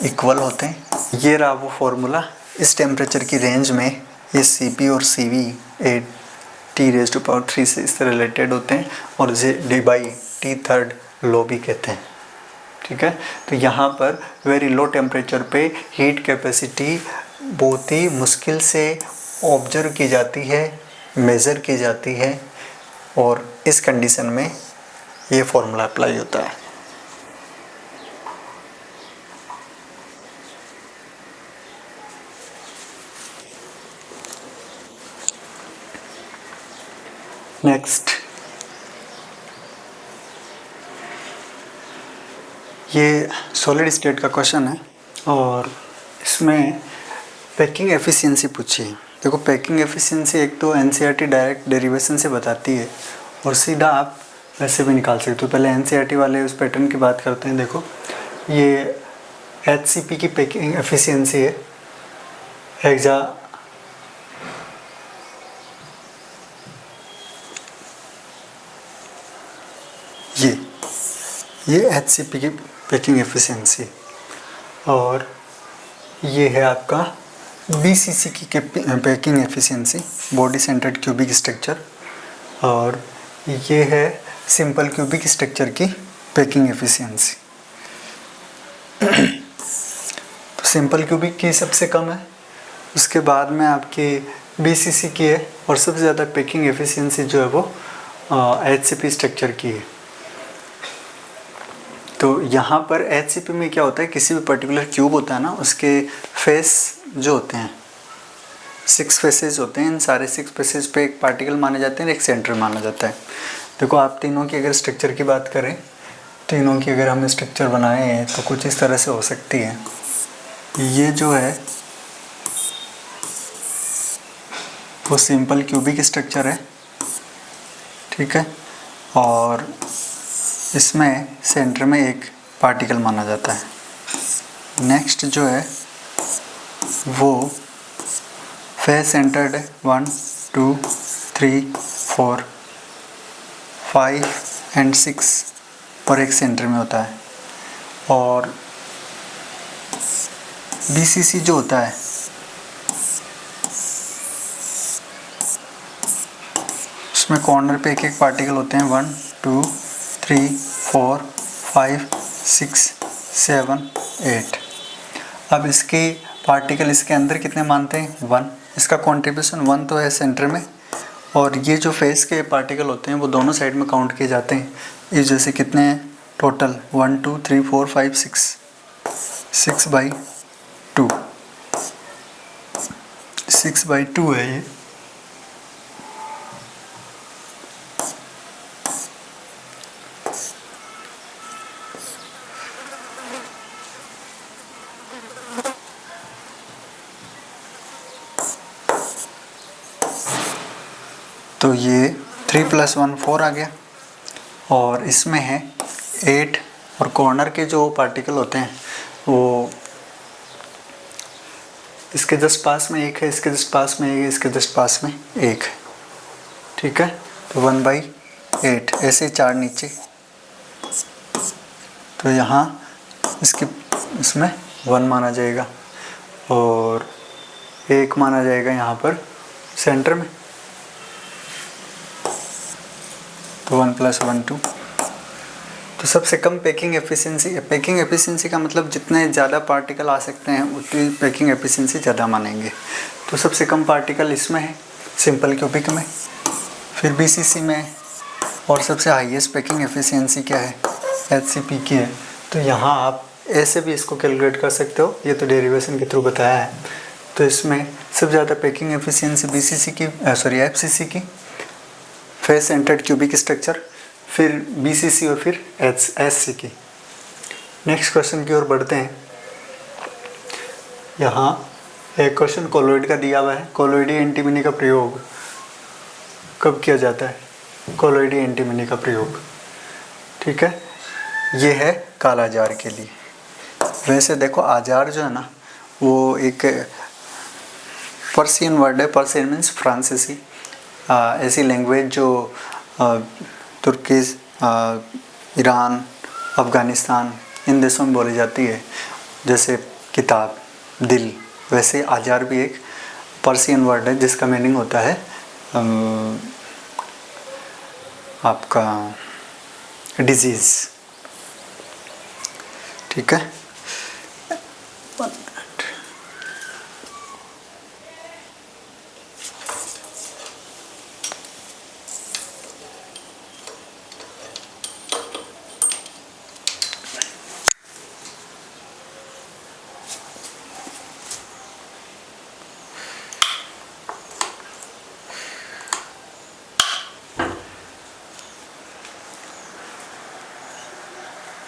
इक्वल होते हैं। ये रहा वो फॉर्मूला। इस टेम्परेचर की रेंज में ये Cp और Cv T⁻³ से इससे रिलेटेड होते हैं और इसे D/T³ लो भी कहते हैं। ठीक है, तो यहाँ पर वेरी लो टेम्परेचर पे हीट कैपेसिटी बहुत ही मुश्किल से ऑब्जर्व की जाती है, मेज़र की जाती है और इस कंडीशन में ये फॉर्मूला अप्लाई होता है। नेक्स्ट, ये सॉलिड स्टेट का क्वेश्चन है और इसमें पैकिंग एफिशिएंसी पूछी है। देखो, पैकिंग एफिशिएंसी एक तो एनसीईआरटी डायरेक्ट डेरिवेशन से बताती है और सीधा आप वैसे भी निकाल सकते हो। पहले एनसीईआरटी वाले उस पैटर्न की बात करते हैं। देखो, ये एचसीपी की पैकिंग एफिशिएंसी है, हेक्सा ये एचसीपी की पैकिंग एफिशिएंसी और ये है आपका बीसीसी की packing efficiency, body centred cubic structure, और ये है सिंपल क्यूबिक स्ट्रक्चर की पैकिंग एफिशिएंसी। तो सिंपल क्यूबिक की सबसे कम है, उसके बाद में आपकी बीसीसी की है और सबसे ज़्यादा पैकिंग एफिशिएंसी जो है वो एचसीपी स्ट्रक्चर की है। तो यहाँ पर एचसीपी में क्या होता है, किसी भी पर्टिकुलर क्यूब होता है ना, उसके फेस जो होते हैं 6 फेसेस होते हैं। इन सारे 6 फेसेस पे एक पार्टिकल माने जाते हैं, एक सेंटर माना जाता है। देखो, आप तीनों की अगर स्ट्रक्चर की बात करें, तीनों की अगर हमने स्ट्रक्चर बनाए हैं तो कुछ इस तरह से हो सकती है। ये जो है वो सिंपल क्यूबिक स्ट्रक्चर है, ठीक है, और इसमें सेंटर में एक पार्टिकल माना जाता है। नेक्स्ट जो है वो फेस सेंटर्ड है, 1 2 3 4 5 एंड 6 और एक सेंटर में होता है। और बीसीसी जो होता है उसमें कॉर्नर पे एक एक पार्टिकल होते हैं, 1 2 3 4 5 6 7 8। अब इसके पार्टिकल इसके अंदर कितने मानते हैं, 1। इसका कंट्रीब्यूशन 1 तो है सेंटर में, और ये जो फेस के पार्टिकल होते हैं वो दोनों साइड में काउंट किए जाते हैं। इस जैसे कितने हैं टोटल, 1 2 3 4 5 6 6/2 6/2 है ये। तो ये 3 + 1 4 आ गया और इसमें है 8, और कॉर्नर के जो पार्टिकल होते हैं वो इसके जस्ट पास में एक है, इसके जस्ट पास में एक है, इसके जस्ट पास में एक है, ठीक है। तो 1/8 ऐसे 4 नीचे, तो यहाँ इसमें 1 माना जाएगा और 1 माना जाएगा यहाँ पर सेंटर में, तो 1 + 1 2। तो सबसे कम पैकिंग एफिशिएंसी है। पैकिंग एफिशिएंसी का मतलब जितने ज़्यादा पार्टिकल आ सकते हैं उतनी पैकिंग एफिशिएंसी ज़्यादा मानेंगे। तो सबसे कम पार्टिकल इसमें है सिंपल क्यूबिक में, फिर बीसीसी में, और सबसे हाईएस्ट पैकिंग एफिशिएंसी क्या है, एचसीपी की है। तो यहाँ आप ऐसे भी इसको कैलकुलेट कर सकते हो, ये तो डेरिवेशन के थ्रू बताया है। तो इसमें सबसे ज़्यादा पैकिंग एफिशिएंसी बीसीसी की, एफसीसी की, फेस सेंटर्ड क्यूबिक स्ट्रक्चर, फिर बीसीसी और फिर एचएससी की। नेक्स्ट क्वेश्चन की ओर बढ़ते हैं। यहाँ एक क्वेश्चन कोलोइड का दिया हुआ है। कोलोइडी एंटीमनी का प्रयोग कब किया जाता है? कोलोइडी एंटीमनी का प्रयोग, ठीक है, ये है काला जार के लिए। वैसे देखो आजार जो है ना वो एक पर्शियन वर्ड है। पर्शियन मीन्स फ्रांसीसी, ऐसी लैंग्वेज जो तुर्किश, ईरान, अफ़गानिस्तान इन देशों में बोली जाती है। जैसे किताब, दिल, वैसे आजार भी एक पर्शियन वर्ड है जिसका मीनिंग होता है आपका डिजीज़, ठीक है।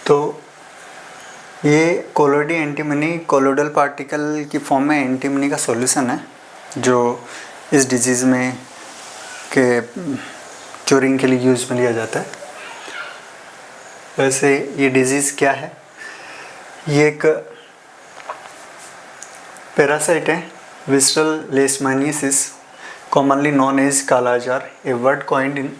तो ये कोलोइडी एंटीमनी कोलोइडल पार्टिकल की फॉर्म में एंटीमनी का सॉल्यूशन है जो इस डिजीज़ में के क्यूरिंग के लिए यूज़ में लिया जाता है। वैसे ये डिजीज़ क्या है? ये एक पैरासाइट है, visceral leishmaniasis, commonly known as kala azar, a word coined in,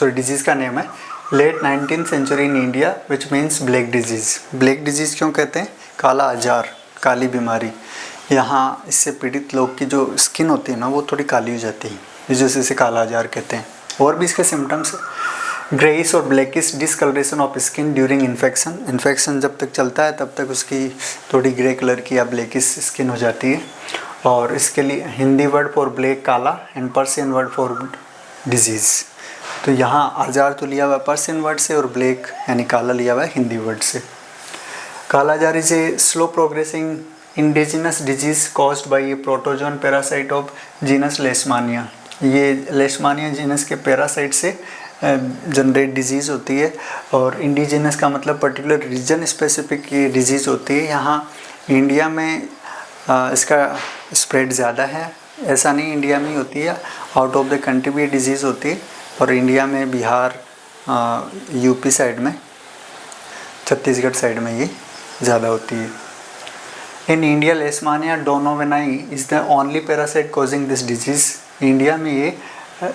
disease का नेम है, late 19th century in India, which means black disease. Black disease क्यों कहते हैं? काला आजार, काली बीमारी। यहाँ इससे पीड़ित लोग की जो स्किन होती है ना वो थोड़ी काली हो जाती है, इस वजह से काला आजार कहते हैं। और भी इसके सिम्टम्स है, ग्रेइश और blackish discolouration of skin during infection. Infection जब तक चलता है तब तक उसकी थोड़ी ग्रे कलर की या ब्लैकिश स्किन हो जाती है। और इसके लिए हिंदी वर्ड फॉर ब्लैक काला and Persian word for disease. तो यहाँ आजार तो लिया हुआ है पर्शियन वर्ड से और ब्लैक यानी काला लिया हुआ है हिंदी वर्ड से। काला आजार is a slow progressing indigenous disease caused by A protozoan parasite of genus लेशमानिया। ये लेशमानिया जीनस के पैरासाइट से जनरेट डिजीज़ होती है। और इंडिजिनस का मतलब पर्टिकुलर रीजन स्पेसिफिक ये डिजीज़ होती है। यहाँ इंडिया में इसका स्प्रेड ज़्यादा है, ऐसा नहीं इंडिया में ही होती है, आउट ऑफ द कंट्री भी ये डिजीज़ होती है। और इंडिया में बिहार, यूपी साइड में, छत्तीसगढ़ साइड में ये ज़्यादा होती है। In India Leishmania donovani is the only parasite causing this disease. India में ये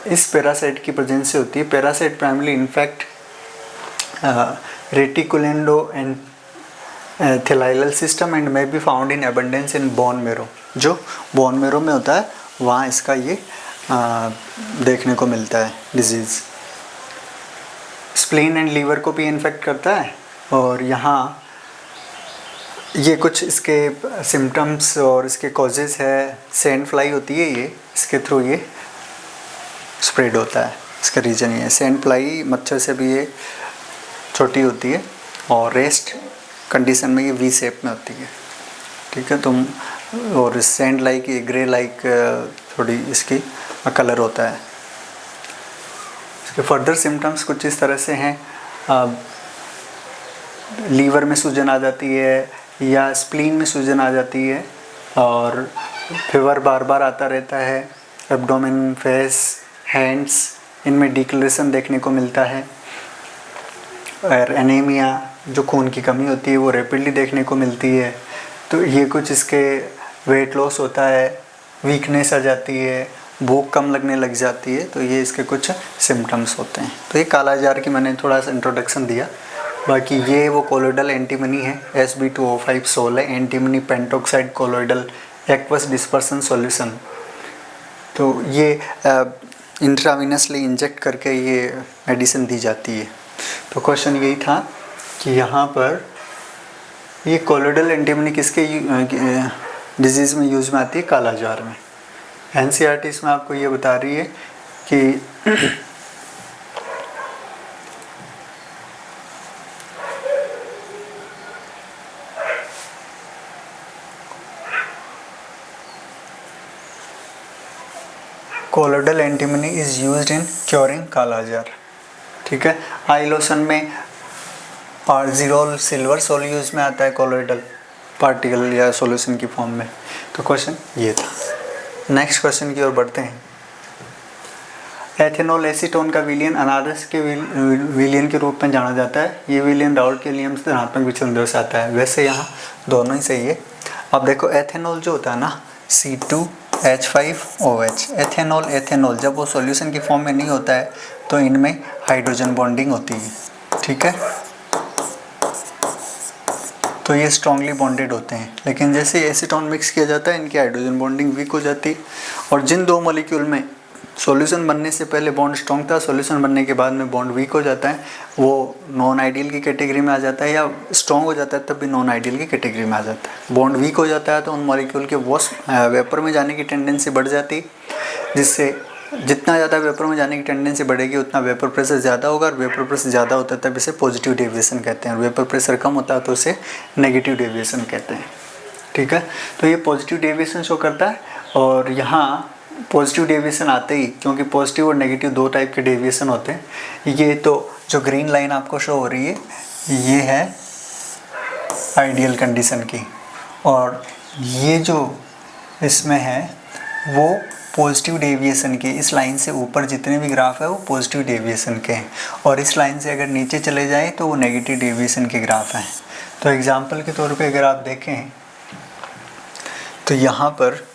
इस पैरासाइट की प्रेजेंस से होती है। Parasite primary infect reticuloendothelial system and may be found in abundance in bone marrow. जो बोन मेरो में होता है वहाँ इसका ये देखने को मिलता है डिजीज़। स्प्लीन एंड लीवर को भी इन्फेक्ट करता है। और यहाँ ये कुछ इसके सिम्टम्स और इसके कॉजेज़ है। सैंड फ्लाई होती है ये, इसके थ्रू ये स्प्रेड होता है, इसका रीजन ये है। सैंड फ्लाई मच्छर से भी ये छोटी होती है और रेस्ट कंडीशन में ये वी शेप में होती है, ठीक है। तुम और सैंड लाइक ये ग्रे लाइक थोड़ी इसकी कलर होता है। इसके फर्दर सिम्टम्स कुछ इस तरह से हैं, लीवर में सूजन आ जाती है या स्प्लीन में सूजन आ जाती है और फीवर बार बार आता रहता है। एब्डोमेन, फेस, हैंड्स इनमें डिक्लेरेशन देखने को मिलता है। और एनीमिया जो खून की कमी होती है वो रैपिडली देखने को मिलती है। तो ये कुछ इसके वेट लॉस होता है, वीकनेस आ जाती है भूख कम लगने लग जाती है, तो ये इसके कुछ सिम्टम्स होते हैं। तो ये कालाजार की मैंने थोड़ा सा इंट्रोडक्शन दिया। बाकी ये वो कोलोइडल एंटीमनी है, Sb2O5 सोल है, antimony pentoxide colloidal aqueous dispersion solution. तो ये इंट्रावेनसली इंजेक्ट करके ये मेडिसिन दी जाती है। तो क्वेश्चन यही था कि यहाँ पर ये कोलोइडल एंटीमनी किसके डिजीज़ में यूज में आती है? कालाजार में। एनसीईआरटी इसमें आपको ये बता रही है कि colloidal antimony is used in curing kala azar. ठीक है। आई लोशन में पार्जिरोल सिल्वर सोल यूज में आता है कोलोइडल पार्टिकल या सॉल्यूशन की फॉर्म में। तो क्वेश्चन ये था। नेक्स्ट क्वेश्चन की ओर बढ़ते हैं। एथेनॉल एसीटोन का विलयन अनारस के विलयन के रूप में जाना जाता है। ये विलयन राउल्ट के नियम से धनात्मक विचलन दर्शाता है। वैसे यहाँ दोनों ही सही है। अब देखो एथेनॉल जो होता है ना, C2H5OH, एथेनॉल जब वो सॉल्यूशन की फॉर्म में नहीं होता है तो इनमें हाइड्रोजन बॉन्डिंग होती है। ठीक है। तो ये स्ट्रांगली बॉन्डेड होते हैं, लेकिन जैसे एसीटोन मिक्स किया जाता है इनकी हाइड्रोजन बॉन्डिंग वीक हो जाती है। और जिन दो मॉलिक्यूल में सॉल्यूशन बनने से पहले बॉन्ड स्ट्रॉन्ग था, सॉल्यूशन बनने के बाद में बॉन्ड वीक हो जाता है, वो नॉन आइडियल की कैटेगरी में आ जाता है, या स्ट्रॉन्ग हो जाता है तब भी नॉन आइडियल की कैटेगरी में आ जाता है। बॉन्ड वीक हो जाता है तो उन मॉलिक्यूल के वेपर में जाने की टेंडेंसी बढ़ जाती है, जिससे जितना ज़्यादा वेपर में जाने की टेंडेंसी बढ़ेगी उतना वेपर प्रेशर ज़्यादा होगा, और वेपर प्रेशर ज़्यादा होता है तब इसे पॉजिटिव डेविएशन कहते हैं, और वेपर प्रेशर कम होता है तो उसे नेगेटिव डेविएशन कहते हैं। ठीक है। तो ये पॉजिटिव डेविएशन शो करता है। और यहाँ पॉजिटिव डेविएशन आते ही, क्योंकि पॉजिटिव और नेगेटिव दो टाइप के डेविएशन होते हैं, ये तो जो ग्रीन लाइन आपको शो हो रही है ये है आइडियल कंडीशन की, और ये जो इसमें है वो पॉजिटिव डेविएशन के। इस लाइन से ऊपर जितने भी ग्राफ है वो पॉजिटिव डेविएशन के हैं, और इस लाइन से अगर नीचे चले जाए तो वो नेगेटिव डेविएशन के ग्राफ हैं। तो एग्जांपल के तौर पे अगर आप देखें तो यहाँ पर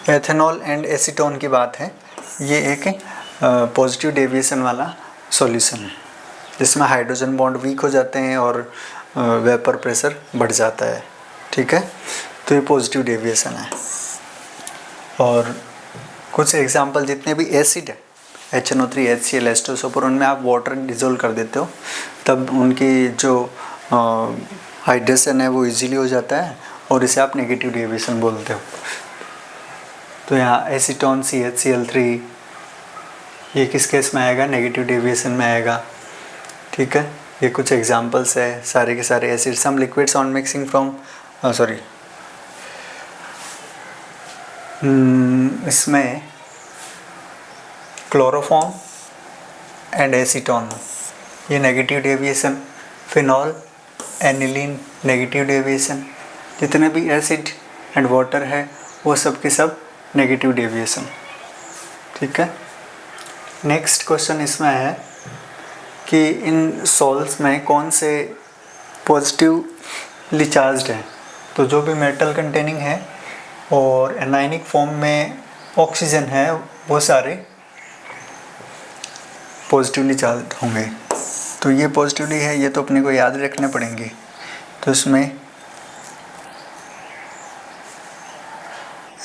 एथेनॉल एंड एसीटोन की बात है। ये एक पॉजिटिव डेविएशन वाला सॉल्यूशन है जिसमें हाइड्रोजन बॉन्ड वीक हो जाते हैं और वेपर प्रेशर बढ़ जाता है। ठीक है। तो ये पॉजिटिव डेविएशन है। और कुछ एग्जांपल जितने भी एसिड है, HNO3, HCl, एस्टोसोपर, उनमें आप वाटर डिज़ोल्व कर देते हो तब उनकी जो हाइड्रेशन है वो इजीली हो जाता है, और इसे आप नेगेटिव डेविएशन बोलते हो। तो यहाँ एसीटोन CHCl3 ये किस केस में आएगा? नेगेटिव डेविएशन में आएगा। ठीक है। ये कुछ एग्जांपल्स है सारे के सारे acid. Some liquids on mixing from इसमें क्लोरोफॉर्म एंड एसीटोन ये negative deviation, phenol aniline negative deviation, जितने भी एसिड एंड वाटर है वो सब के सब नेगेटिव डेविएशन। ठीक है। नेक्स्ट क्वेश्चन इसमें है कि इन सोल्स में कौन से पॉजिटिवली चार्ज्ड हैं। तो जो भी मेटल कंटेनिंग है और एनायनिक फॉर्म में ऑक्सीजन है वो सारे पॉजिटिवली चार्ज होंगे। तो ये पॉजिटिवली है, ये तो अपने को याद रखने पड़ेंगे। तो इसमें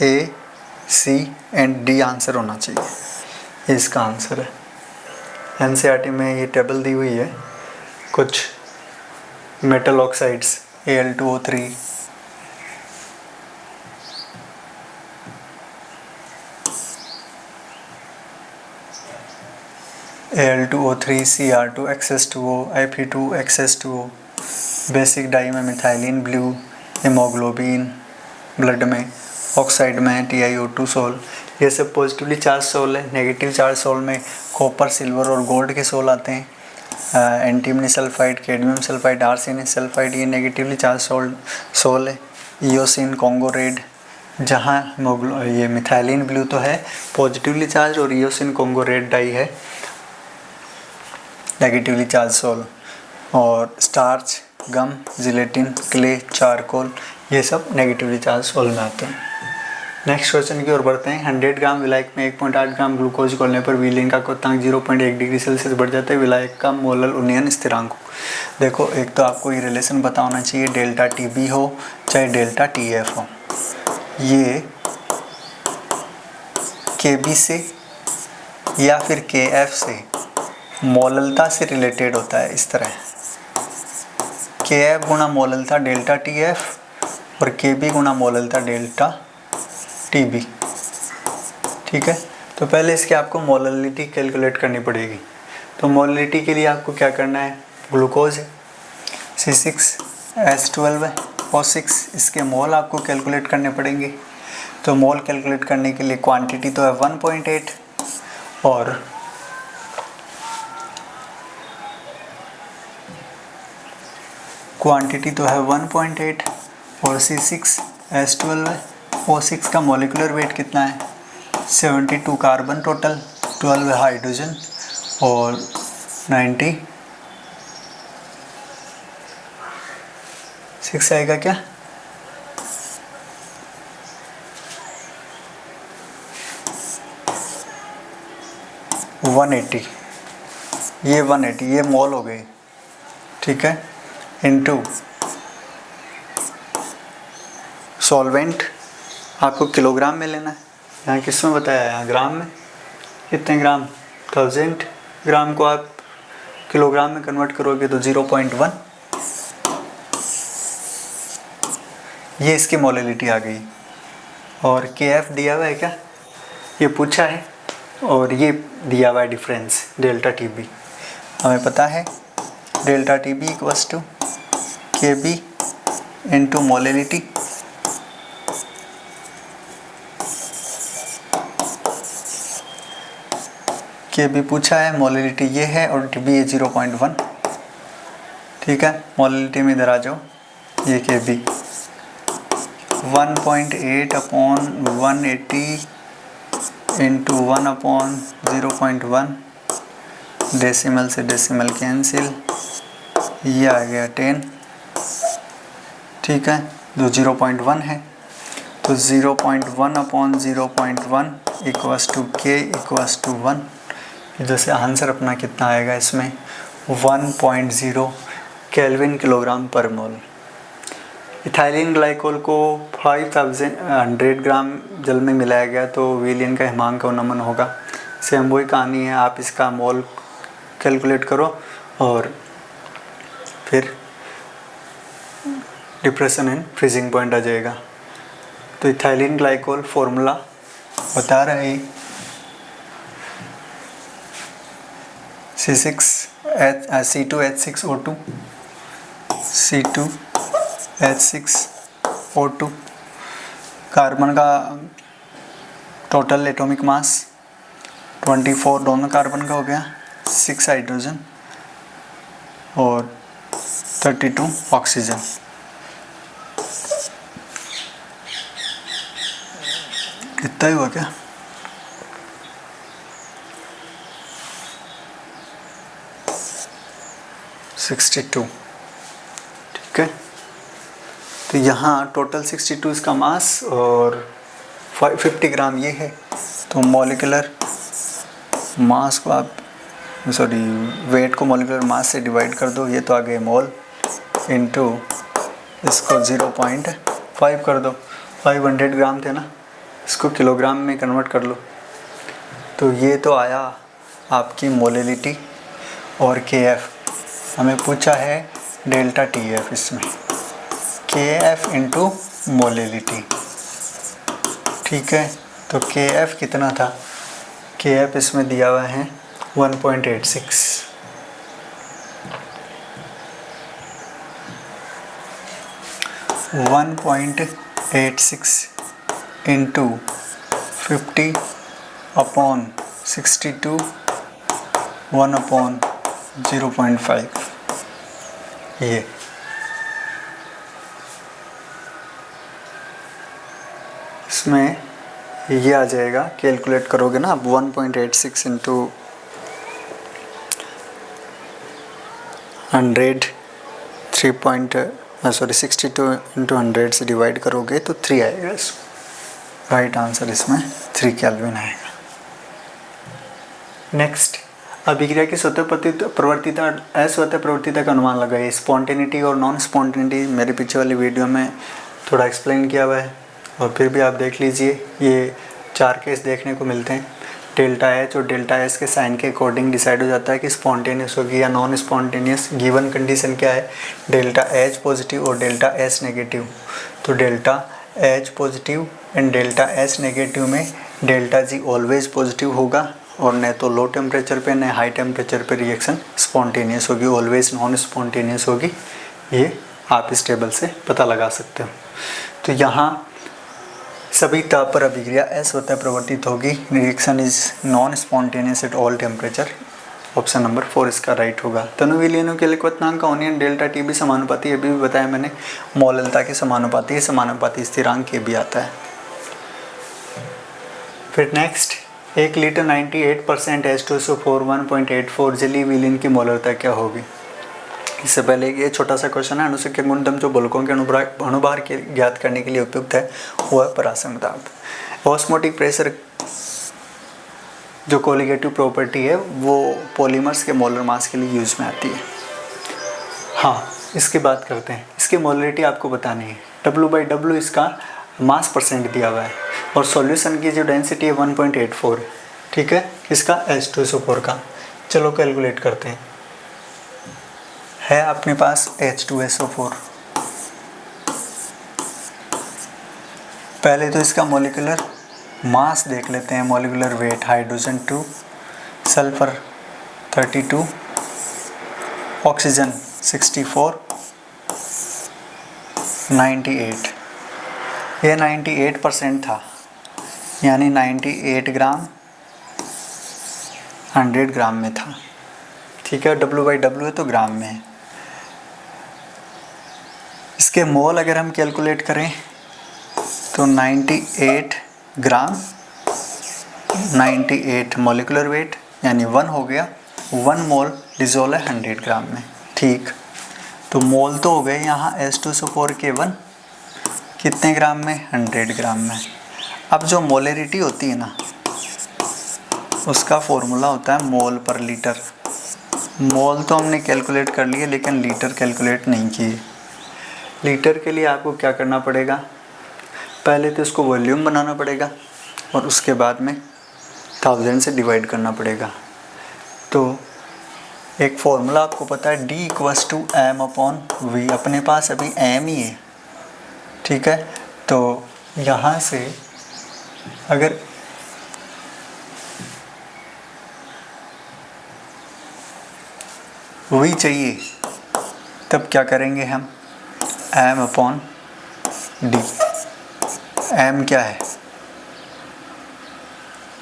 A, C and D answer होना चाहिए। ये इसका आंसर है। एनसीईआरटी में ये टेबल दी हुई है। कुछ metal oxides Al2O3, Al2O3, Cr2, XS2O, Fe2, XS2O, basic dye में मिथाइलिन ब्लू, हीमोग्लोबिन ब्लड में, ऑक्साइड में TiO2 सोल, ये सब पॉजिटिवली चार्ज सोल है। नेगेटिव चार्ज सोल में कॉपर, सिल्वर और गोल्ड के सोल आते हैं। Antimony sulphide, cadmium sulphide, arsenic sulphide ये नेगेटिवली चार्ज सोल है। ईओसिन, कॉन्गो रेड, जहाँ ये मिथाइलिन ब्लू तो है पॉजिटिवली चार्ज, और ईओसिन कॉन्गो रेड डाई है नेगेटिवली चार्ज सोल। और starch, gum, gelatin, clay, charcoal, ये सब नेगेटिवली चार्ज सॉल्ट में आते हैं। नेक्स्ट क्वेश्चन की ओर बढ़ते हैं। 100 ग्राम विलायक में 1.8 ग्राम ग्लूकोज घोलने पर विलयन का क्वथनांक 0.1 डिग्री सेल्सियस बढ़ जाता है। विलायक का मोलल उन्नयन स्थिरांक। देखो, एक तो आपको ये रिलेशन पता होना चाहिए, डेल्टा टी बी हो चाहे डेल्टा टी एफ हो, ये के बी से या फिर के एफ से मोललता से रिलेटेड होता है। इस तरह के एफ गुणा मोललता डेल्टा टी एफ और के बी गुणा मोललता डेल्टा टी बी। ठीक है, तो पहले इसके आपको मोललिटी कैलकुलेट करनी पड़ेगी। तो मोललिटी के लिए आपको क्या करना है, ग्लूकोज है C6H12 है O6, इसके मोल आपको कैलकुलेट करने पड़ेंगे। तो मोल कैलकुलेट करने के लिए क्वांटिटी तो है 1.8 और क्वांटिटी तो है 1.8 और C6H12 है। O6 का मॉलिक्यूलर वेट कितना है, 72 कार्बन टोटल, 12 हाइड्रोजन और 96 आएगा क्या, ये 180 ये मोल हो गई। ठीक है, इनटू सॉल्वेंट आपको किलोग्राम में लेना है, यहाँ किस में बताया है, यहाँ ग्राम में। कितने ग्राम, 1000 ग्राम को आप किलोग्राम में कन्वर्ट करोगे तो 0.1, ये इसकी मोललिटी आ गई। और के एफ दिया हुआ है क्या, ये पूछा है, और ये दिया हुआ है डिफरेंस डेल्टा टी बी। हमें पता है delta T B equals to K B into molality. K B पूछा है, मोललिटी ये है और टी बी है 0.1। ठीक है, मोललिटी में इधर आ जाओ, ये K B 1.8 upon 180 into 1 upon 0.1, decimal से डेसिमल कैंसिल, ये आ गया 10। ठीक है, जो 0.1 है तो 0.1 अपॉन 0.1 इक्वस टू के इक्वस टू 1। जैसे आंसर अपना कितना आएगा इसमें, 1.0 केल्विन किलोग्राम पर मोल। इथाइलिन ग्लाइकोल को 500 ग्राम जल में मिलाया गया तो विलयन का हिमांक का उन्नमन होगा। सेम वही कहानी है, आप इसका मोल कैलकुलेट करो और फिर डिप्रेशन एंड फ्रीजिंग पॉइंट आ जाएगा। तो इथाइलिन ग्लाइकोल फॉर्मूला बता रहे हैं, C2H6O2 C2H6O2 कार्बन का टोटल एटॉमिक मास 24 दोनों कार्बन का हो गया, 6 हाइड्रोजन और 32 ऑक्सीजन। कितना ही हुआ क्या, $62। ठीक है, तो यहाँ टोटल 62 इसका मास और 50 ग्राम ये है। तो मॉलिक्यूलर मास को आप वेट को मॉलिक्यूलर मास से डिवाइड कर दो, ये तो आ गए मोल, इनटू इसको 0.5 कर दो। 500 ग्राम थे ना, इसको किलोग्राम में कन्वर्ट कर लो। तो ये तो आया आपकी मोललिटी। और के एफ हमें पूछा है डेल्टा टी एफ, इसमें के एफ इंटू मोललिटी। ठीक है, तो के एफ कितना था, के एफ इसमें दिया हुआ है 1.86। इंटू 50 अपॉन 62 1 अपॉन 0.5, ये इसमें ये आ जाएगा। कैलकुलेट करोगे ना आप 1.86 इंटू 62 इंटू 100 से डिवाइड करोगे तो 3 आएगा। राइट आंसर इसमें 3 केल्विन आएगा। नेक्स्ट, अभिक्रिया की स्वतः प्रवर्तिता अस्वतः प्रवर्तिता का अनुमान लगाइए। स्पॉन्टेनिटी और नॉन स्पॉन्टेनिटी मेरे पीछे वाली वीडियो में थोड़ा एक्सप्लेन किया हुआ है, और फिर भी आप देख लीजिए। ये 4 केस देखने को मिलते हैं। डेल्टा एच और डेल्टा एस के साइन के अकॉर्डिंग डिसाइड हो जाता है कि स्पॉन्टेनियस होगी या नॉन स्पॉन्टेनियस। गिवन कंडीशन क्या है, डेल्टा एच पॉजिटिव और डेल्टा एस नेगेटिव। तो delta H positive and delta S negative में डेल्टा जी ऑलवेज पॉजिटिव होगा, और न तो लो टेम्परेचर पे न हाई टेम्परेचर पे रिएक्शन स्पॉन्टेनियस होगी, ऑलवेज नॉन स्पॉन्टेनियस होगी। ये आप इस टेबल से पता लगा सकते हो। तो यहाँ सभी ताप पर अभिक्रिया अस्वतः प्रवर्तित होगी। Reaction is non spontaneous at all temperature. Option number 4 इसका राइट होगा। तनु विलयनों के लिए क्वथनांक का ओनियन डेल्टा टी भी समानुपाती, अभी भी बताया मैंने, मौलिकता के समानुपाती, समानुपाती स्थिरांक के भी आता है। फिर नेक्स्ट, 1 लीटर 98% H2SO4 1.84 जलीय विलयन की मौलिकता क्या होगी। इससे पहले ये छोटा सा क्वेश्चन है। अणुसंख्यक गुणधर्म जो बल्कों के अणुभार के ज्ञात करने के लिए उपयुक्त है वो है परासंग दाब। ऑस्मोटिक प्रेशर जो कोलिगेटिव प्रॉपर्टी है वो पॉलीमर्स के मोलर मास के लिए यूज में आती है। हाँ, इसकी बात करते हैं। इसकी मोलरिटी आपको बतानी है। W/W इसका मास परसेंट दिया हुआ है, और सॉल्यूशन की जो डेंसिटी है 1.84 है। ठीक है, इसका H2SO4 का। चलो कैलकुलेट करते हैं। है अपने पास H2SO4। पहले तो इसका मॉलिक्यूलर मास देख लेते हैं। Molecular weight, hydrogen 2, sulphur 32, oxygen 64, 98। ये 98% था, यानी 98 ग्राम 100 ग्राम में था। ठीक है, W/W है तो ग्राम में है। इसके मोल अगर हम कैलकुलेट करें तो 98 ग्राम 98 मॉलिक्यूलर वेट यानी 1 हो गया। 1 मोल डिजोल है 100 ग्राम में। ठीक, तो मोल तो हो गए यहाँ H2SO4 के 1, कितने ग्राम में, 100 ग्राम में। अब जो मोलरिटी होती है ना, उसका फॉर्मूला होता है मोल पर लीटर। मोल तो हमने कैलकुलेट कर लिए, लेकिन लीटर कैलकुलेट नहीं किए। लीटर के लिए आपको क्या करना पड़ेगा, पहले तो इसको वॉल्यूम बनाना पड़ेगा, और उसके बाद में 1000 से डिवाइड करना पड़ेगा। तो एक फॉर्मूला आपको पता है, D = m/v। अपने पास अभी m ही है। ठीक है, तो यहाँ से अगर v चाहिए तब क्या करेंगे हम, m/d। m क्या है,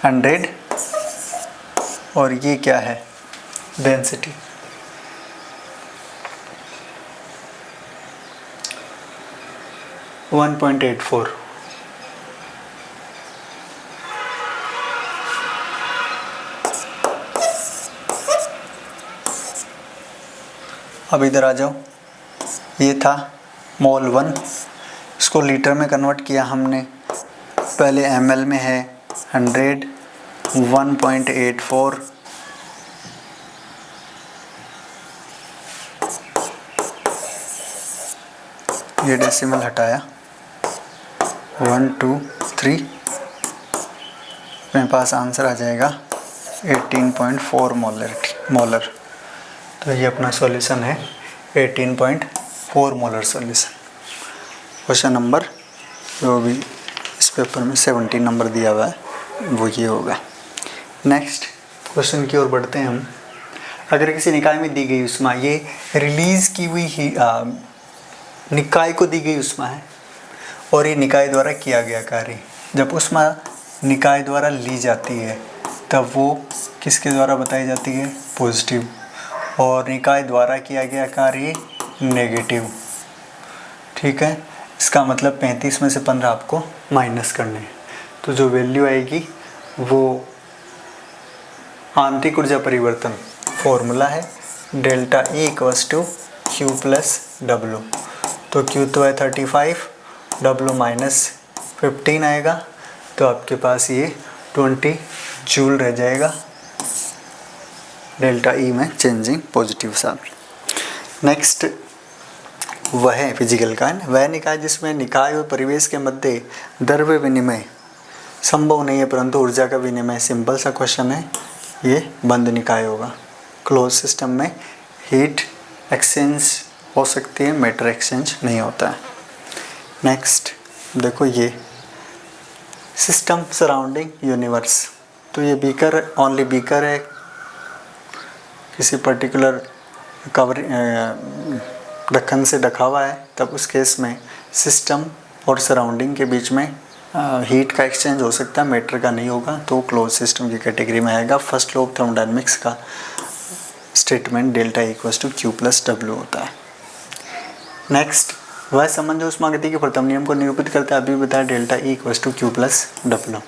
100, और ये क्या है, डेंसिटी। वन 1.84। अब इधर आ जाओ। ये था मोल 1, इसको लीटर में कन्वर्ट किया हमने। पहले ml में है 100, 1.84, ये डेसिमल हटाया, 1 2 3, मेरे पास आंसर आ जाएगा 18.4 मोलर। तो ये अपना सॉल्यूशन है 18.4 मोलर सॉल्यूशन। क्वेश्चन नंबर जो भी इस पेपर में 17 नंबर दिया हुआ है वो ये होगा। नेक्स्ट क्वेश्चन की ओर बढ़ते हैं हम। अगर किसी निकाय में दी गई उष्मा, ये रिलीज़ की हुई ही निकाय को दी गई उष्मा है, और ये निकाय द्वारा किया गया कार्य। जब उष्मा निकाय द्वारा ली जाती है तब वो किसके द्वारा बताई जाती है, पॉजिटिव, और निकाय द्वारा किया गया कार्य नेगेटिव। ठीक है, इसका मतलब 35 में से 15 आपको माइनस करने हैं। तो जो वैल्यू आएगी वो आंतरिक ऊर्जा परिवर्तन फॉर्मूला है delta E equals to Q plus W. तो क्यू तो है 35, डब्लू -15 आएगा, तो आपके पास ये 20 जूल रह जाएगा डेल्टा ई में चेंजिंग पॉजिटिव साथ। नेक्स्ट वह फिजिकल का है, वह निकाय जिसमें निकाय और परिवेश के मध्य द्रव्य विनिमय संभव नहीं है परंतु ऊर्जा का विनिमय। सिंपल सा क्वेश्चन है, ये बंद निकाय होगा। क्लोज सिस्टम में हीट एक्सचेंज हो सकती है, मैटर एक्सचेंज नहीं होता है। नेक्स्ट देखो ये सिस्टम सराउंडिंग यूनिवर्स, तो ये बीकर ओनली बीकर है, किसी पर्टिकुलर कवर ढक्कन से ढका हुआ है, तब उस केस में सिस्टम और सराउंडिंग के बीच में हीट का एक्सचेंज हो सकता है, मैटर का नहीं होगा, तो क्लोज सिस्टम की कैटेगरी में आएगा। फर्स्ट लॉ ऑफ थर्मोडायनेमिक्स का statement delta equals to Q plus W होता है। नेक्स्ट वह संबंध जो उष्मागतिकी के प्रथम नियम को निरूपित करता है, अभी बताया delta E equals to Q plus W.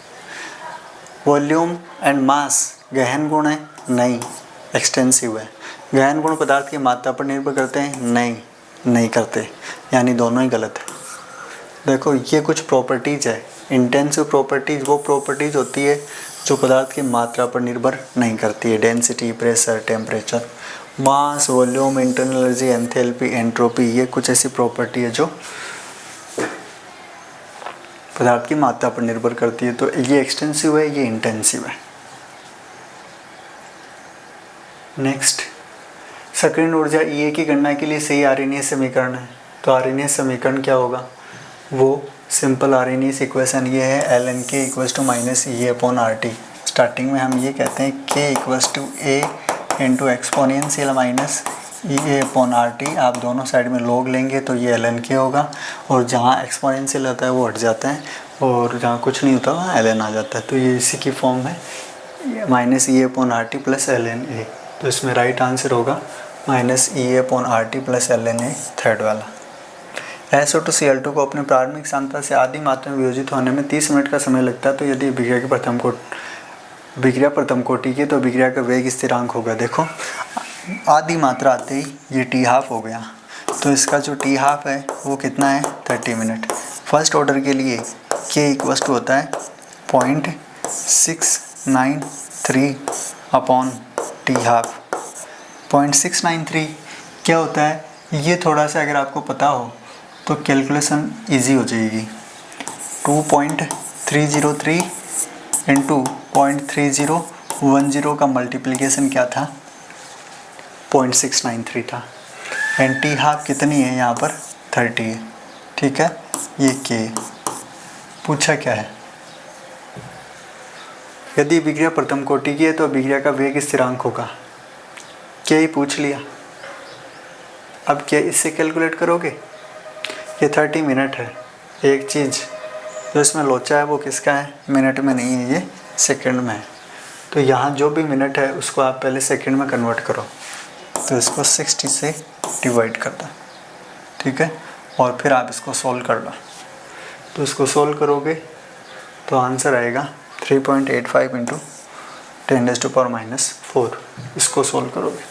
Volume and mass गहन गुण है? नहीं, एक्सटेंसिव है। गहन गुण पदार्थ की मात्रा पर निर्भर करते हैं? नहीं करते, यानी दोनों ही गलत है। देखो ये कुछ प्रॉपर्टीज़ है, इंटेंसिव प्रॉपर्टीज़ वो प्रॉपर्टीज़ होती है जो पदार्थ की मात्रा पर निर्भर नहीं करती है। Density, pressure, temperature, mass, volume, internal energy, enthalpy, entropy, ये कुछ ऐसी प्रॉपर्टी है जो पदार्थ की मात्रा पर निर्भर करती है। तो ये एक्सटेंसिव है, ये इंटेंसिव है। नेक्स्ट सक्रिय ऊर्जा ई की गणना के लिए सही आर्यनीय समीकरण है। तो आर्यनीय समीकरण क्या होगा? वो सिंपल आर्यनीय इक्वेशन ये है, ln k equals to minus E/RT। Starting में हम ये कहते हैं k equals to a into exponential minus E/RT। आप दोनों साइड में log लेंगे तो ये ln k होगा, और जहाँ एक्सपोनेंशियल होता है वो हट जाता है, और जहाँ कुछ नहीं होता वहाँ ln आ जाता है। तो ये इसी की फॉर्म है, minus E/RT plus ln a। तो इसमें राइट आंसर होगा minus E/RT plus ln a, third वाला। SO2Cl2 को अपने प्रारंभिक सांद्रता से आधी मात्रा में वियोजित होने में 30 मिनट का समय लगता है। तो यदि विक्रिया प्रथम कोटि की, तो विक्रिया का वेग स्थिरांक होगा। देखो आधी मात्रा आते ही ये T½ हो गया, तो इसका जो T½ है वो कितना है? 30 मिनट। फर्स्ट ऑर्डर के लिए K इक्वल्स टू होता है 0.693 अपॉन T½ 0.693 क्या होता है? ये थोड़ा सा अगर आपको पता हो तो कैलकुलेशन इजी हो जाएगी। 2.303 इंटू 0.3010 का मल्टीप्लिकेशन क्या था? 0.693 था, एंड T½ कितनी है यहाँ पर? 30 है। ठीक है, ये K पूछा क्या है? यदि विक्रिया प्रथम कोटि की है तो विक्रिया का वेग स्थिरांक होगा, क्या ही पूछ लिया। अब क्या इससे कैलकुलेट करोगे? ये 30 मिनट है। एक चीज़ जो इसमें लोचा है वो किसका है? मिनट में नहीं है, ये सेकंड में है। तो यहाँ जो भी मिनट है उसको आप पहले सेकंड में कन्वर्ट करो, तो इसको 60 से डिवाइड कर दो, ठीक है, और फिर आप इसको सोल्व कर लो। तो इसको सोल्व करोगे तो आंसर आएगा 3.85 इंटू 10⁻⁻⁴। इसको सोल्व करोगे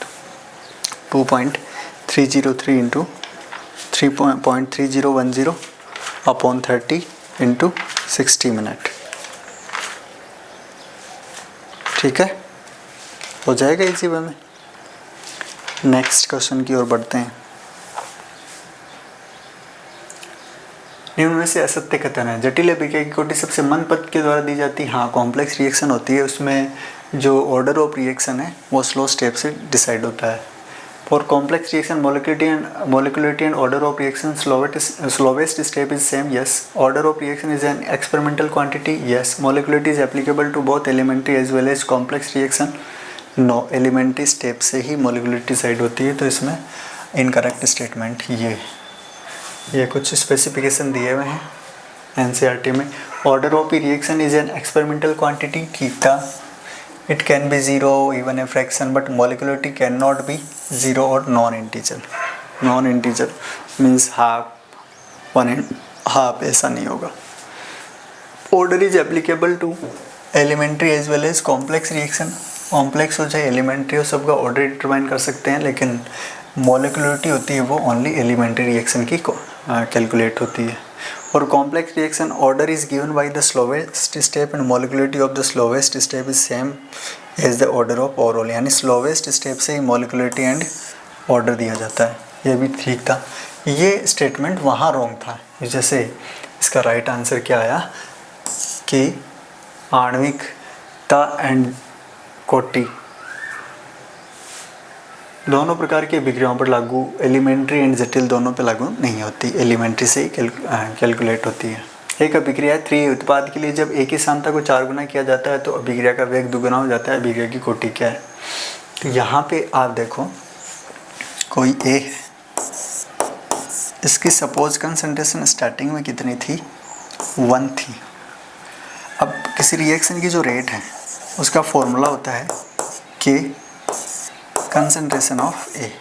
तो 2.303 इंटू 3.3010 अपॉन 30 इंटू 60 मिनट। ठीक है, हो जाएगा इसी वे में। नेक्स्ट क्वेश्चन की ओर बढ़ते हैं। निम्न में से असत्य कथन है। जटिल अभिक्रिया की कोटि सबसे मंद पद के द्वारा दी जाती है। हाँ, कॉम्प्लेक्स रिएक्शन होती है, उसमें जो ऑर्डर ऑफ रिएक्शन है वो स्लो स्टेप से डिसाइड होता है। For complex reaction molecularity and order of reaction slowest step is same, yes. Order of reaction is an experimental quantity, yes. Molecularity is applicable to both elementary as well as complex reaction, no. Elementary step से ही molecularity decide होती है, तो इसमें incorrect statement ये कुछ specification दिए हुए हैं NCERT में। Order of reaction is an experimental quantity, ठीक था। It can be 0 even a fraction, but molecularity can not be 0 और non integer. Non integer means half, 1/2, ऐसा नहीं होगा। Order is applicable to elementary as well as complex reaction, complex हो चाहे elementary हो, सबका ऑर्डर डिटरमाइन कर सकते हैं, लेकिन मॉलिक्यूलरिटी होती है वो ओनली एलिमेंट्री रिएक्शन की कैलकुलेट होती है। और complex reaction order is given by the slowest step and molecularity of the slowest step is same as the order of overall, यानी स्लोवेस्ट स्टेप से ही मॉलिक्यूलरिटी एंड ऑर्डर दिया जाता है। ये भी ठीक था, ये स्टेटमेंट वहाँ रॉन्ग था। जैसे इसका राइट आंसर क्या आया कि आणविकता एंड कोटि दोनों प्रकार की अभिक्रियाओं पर लागू, एलिमेंट्री एंड जटिल दोनों पर लागू नहीं होती, एलिमेंट्री से ही कैलकुलेट होती है। एक अभिक्रिया है 3 उत्पाद के लिए जब एक ही सांद्रता को 4 गुना किया जाता है तो अभिक्रिया का वेग दुगुना हो जाता है, अभिक्रिया की कोटि क्या है। तो यहाँ पे आप देखो कोई ए है, इसकी सपोज कंसंट्रेशन स्टार्टिंग में कितनी थी, 1 थी। अब किसी रिएक्शन की जो रेट है उसका फॉर्मूला होता है कि कंसंट्रेशन ऑफ ए,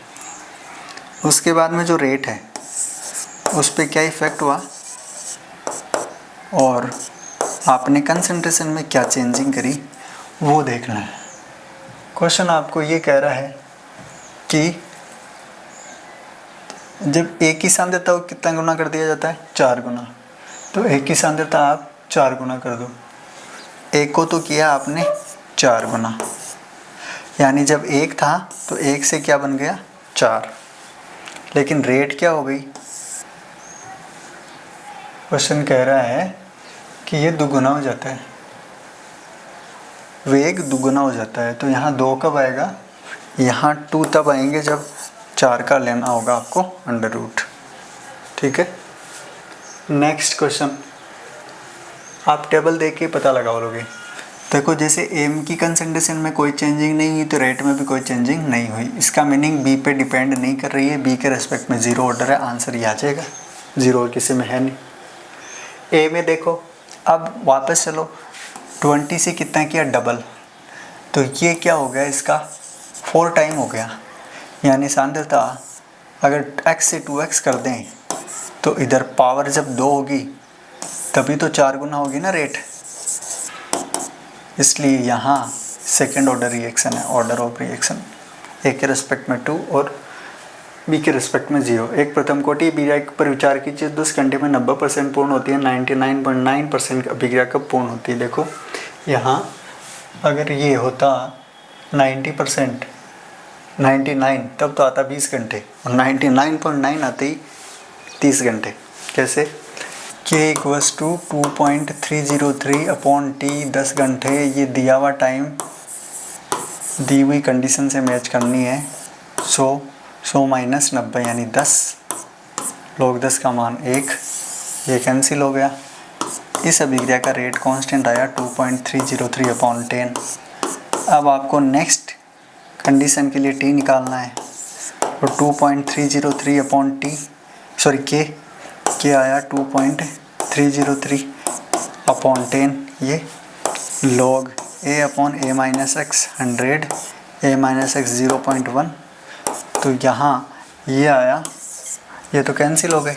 उसके बाद में जो रेट है उस पर क्या इफ़ेक्ट हुआ और आपने कंसंट्रेशन में क्या चेंजिंग करी वो देखना है। क्वेश्चन आपको ये कह रहा है कि जब एक ही सांद्रता को कितना गुना कर दिया जाता है, 4 गुना, तो एक ही सांद्रता आप 4 गुना कर दो, एक को तो किया आपने 4 गुना, यानी जब एक था तो एक से क्या बन गया 4, लेकिन रेट क्या हो गई। क्वेश्चन कह रहा है कि ये दुगुना हो जाता है, वेग दुगुना हो जाता है, तो यहाँ 2 कब आएगा, यहाँ 2 तब आएंगे जब 4 का लेना होगा आपको अंडर रूट। ठीक है, नेक्स्ट क्वेश्चन आप टेबल देख के पता लगा लोगे। देखो जैसे एम की कंसंट्रेशन में कोई चेंजिंग नहीं हुई तो रेट में भी कोई चेंजिंग नहीं हुई, इसका मीनिंग बी पे डिपेंड नहीं कर रही है, बी के रेस्पेक्ट में 0 ऑर्डर है, आंसर ये आ जाएगा, 0 किसी में है नहीं। ए में देखो, अब वापस चलो 20 से कितना किया डबल, तो ये क्या हो गया, इसका 4 टाइम हो गया, यानी सांद्रता अगर x से 2x कर दें तो इधर पावर जब 2 होगी तभी तो 4 गुना होगी ना रेट, इसलिए यहाँ सेकेंड ऑर्डर रिएक्शन है, ऑर्डर ऑफ रिएक्शन, ए के रेस्पेक्ट में 2 और बी के रेस्पेक्ट में 0। एक प्रथम कोटि अभिक्रिया पर विचार कीजिए, 10 घंटे में 90% पूर्ण होती है, 99.9% अभिक्रिया कब पूर्ण होती है। देखो यहाँ अगर ये होता 90%, 99 तब तो आता 20 घंटे और 99.9 आते ही 30 घंटे। कैसे, k = 2.303 अपॉन t, 10 घंटे, ये दिया हुआ टाइम दी हुई कंडीशन से मैच करनी है। 100 माइनस 90 यानी 10 log 10 का मान 1, ये कैंसिल हो गया। इस अभिक्रिया का रेट कांस्टेंट आया 2.303 अपॉन 10। अब आपको नेक्स्ट कंडीशन के लिए t निकालना है, और 2.303 अपॉन t सॉरी k आया 2.303 अपॉन 10, ये log a upon a minus x 100, a minus x 0.1, तो यहाँ ये आया, ये तो कैंसिल हो गए,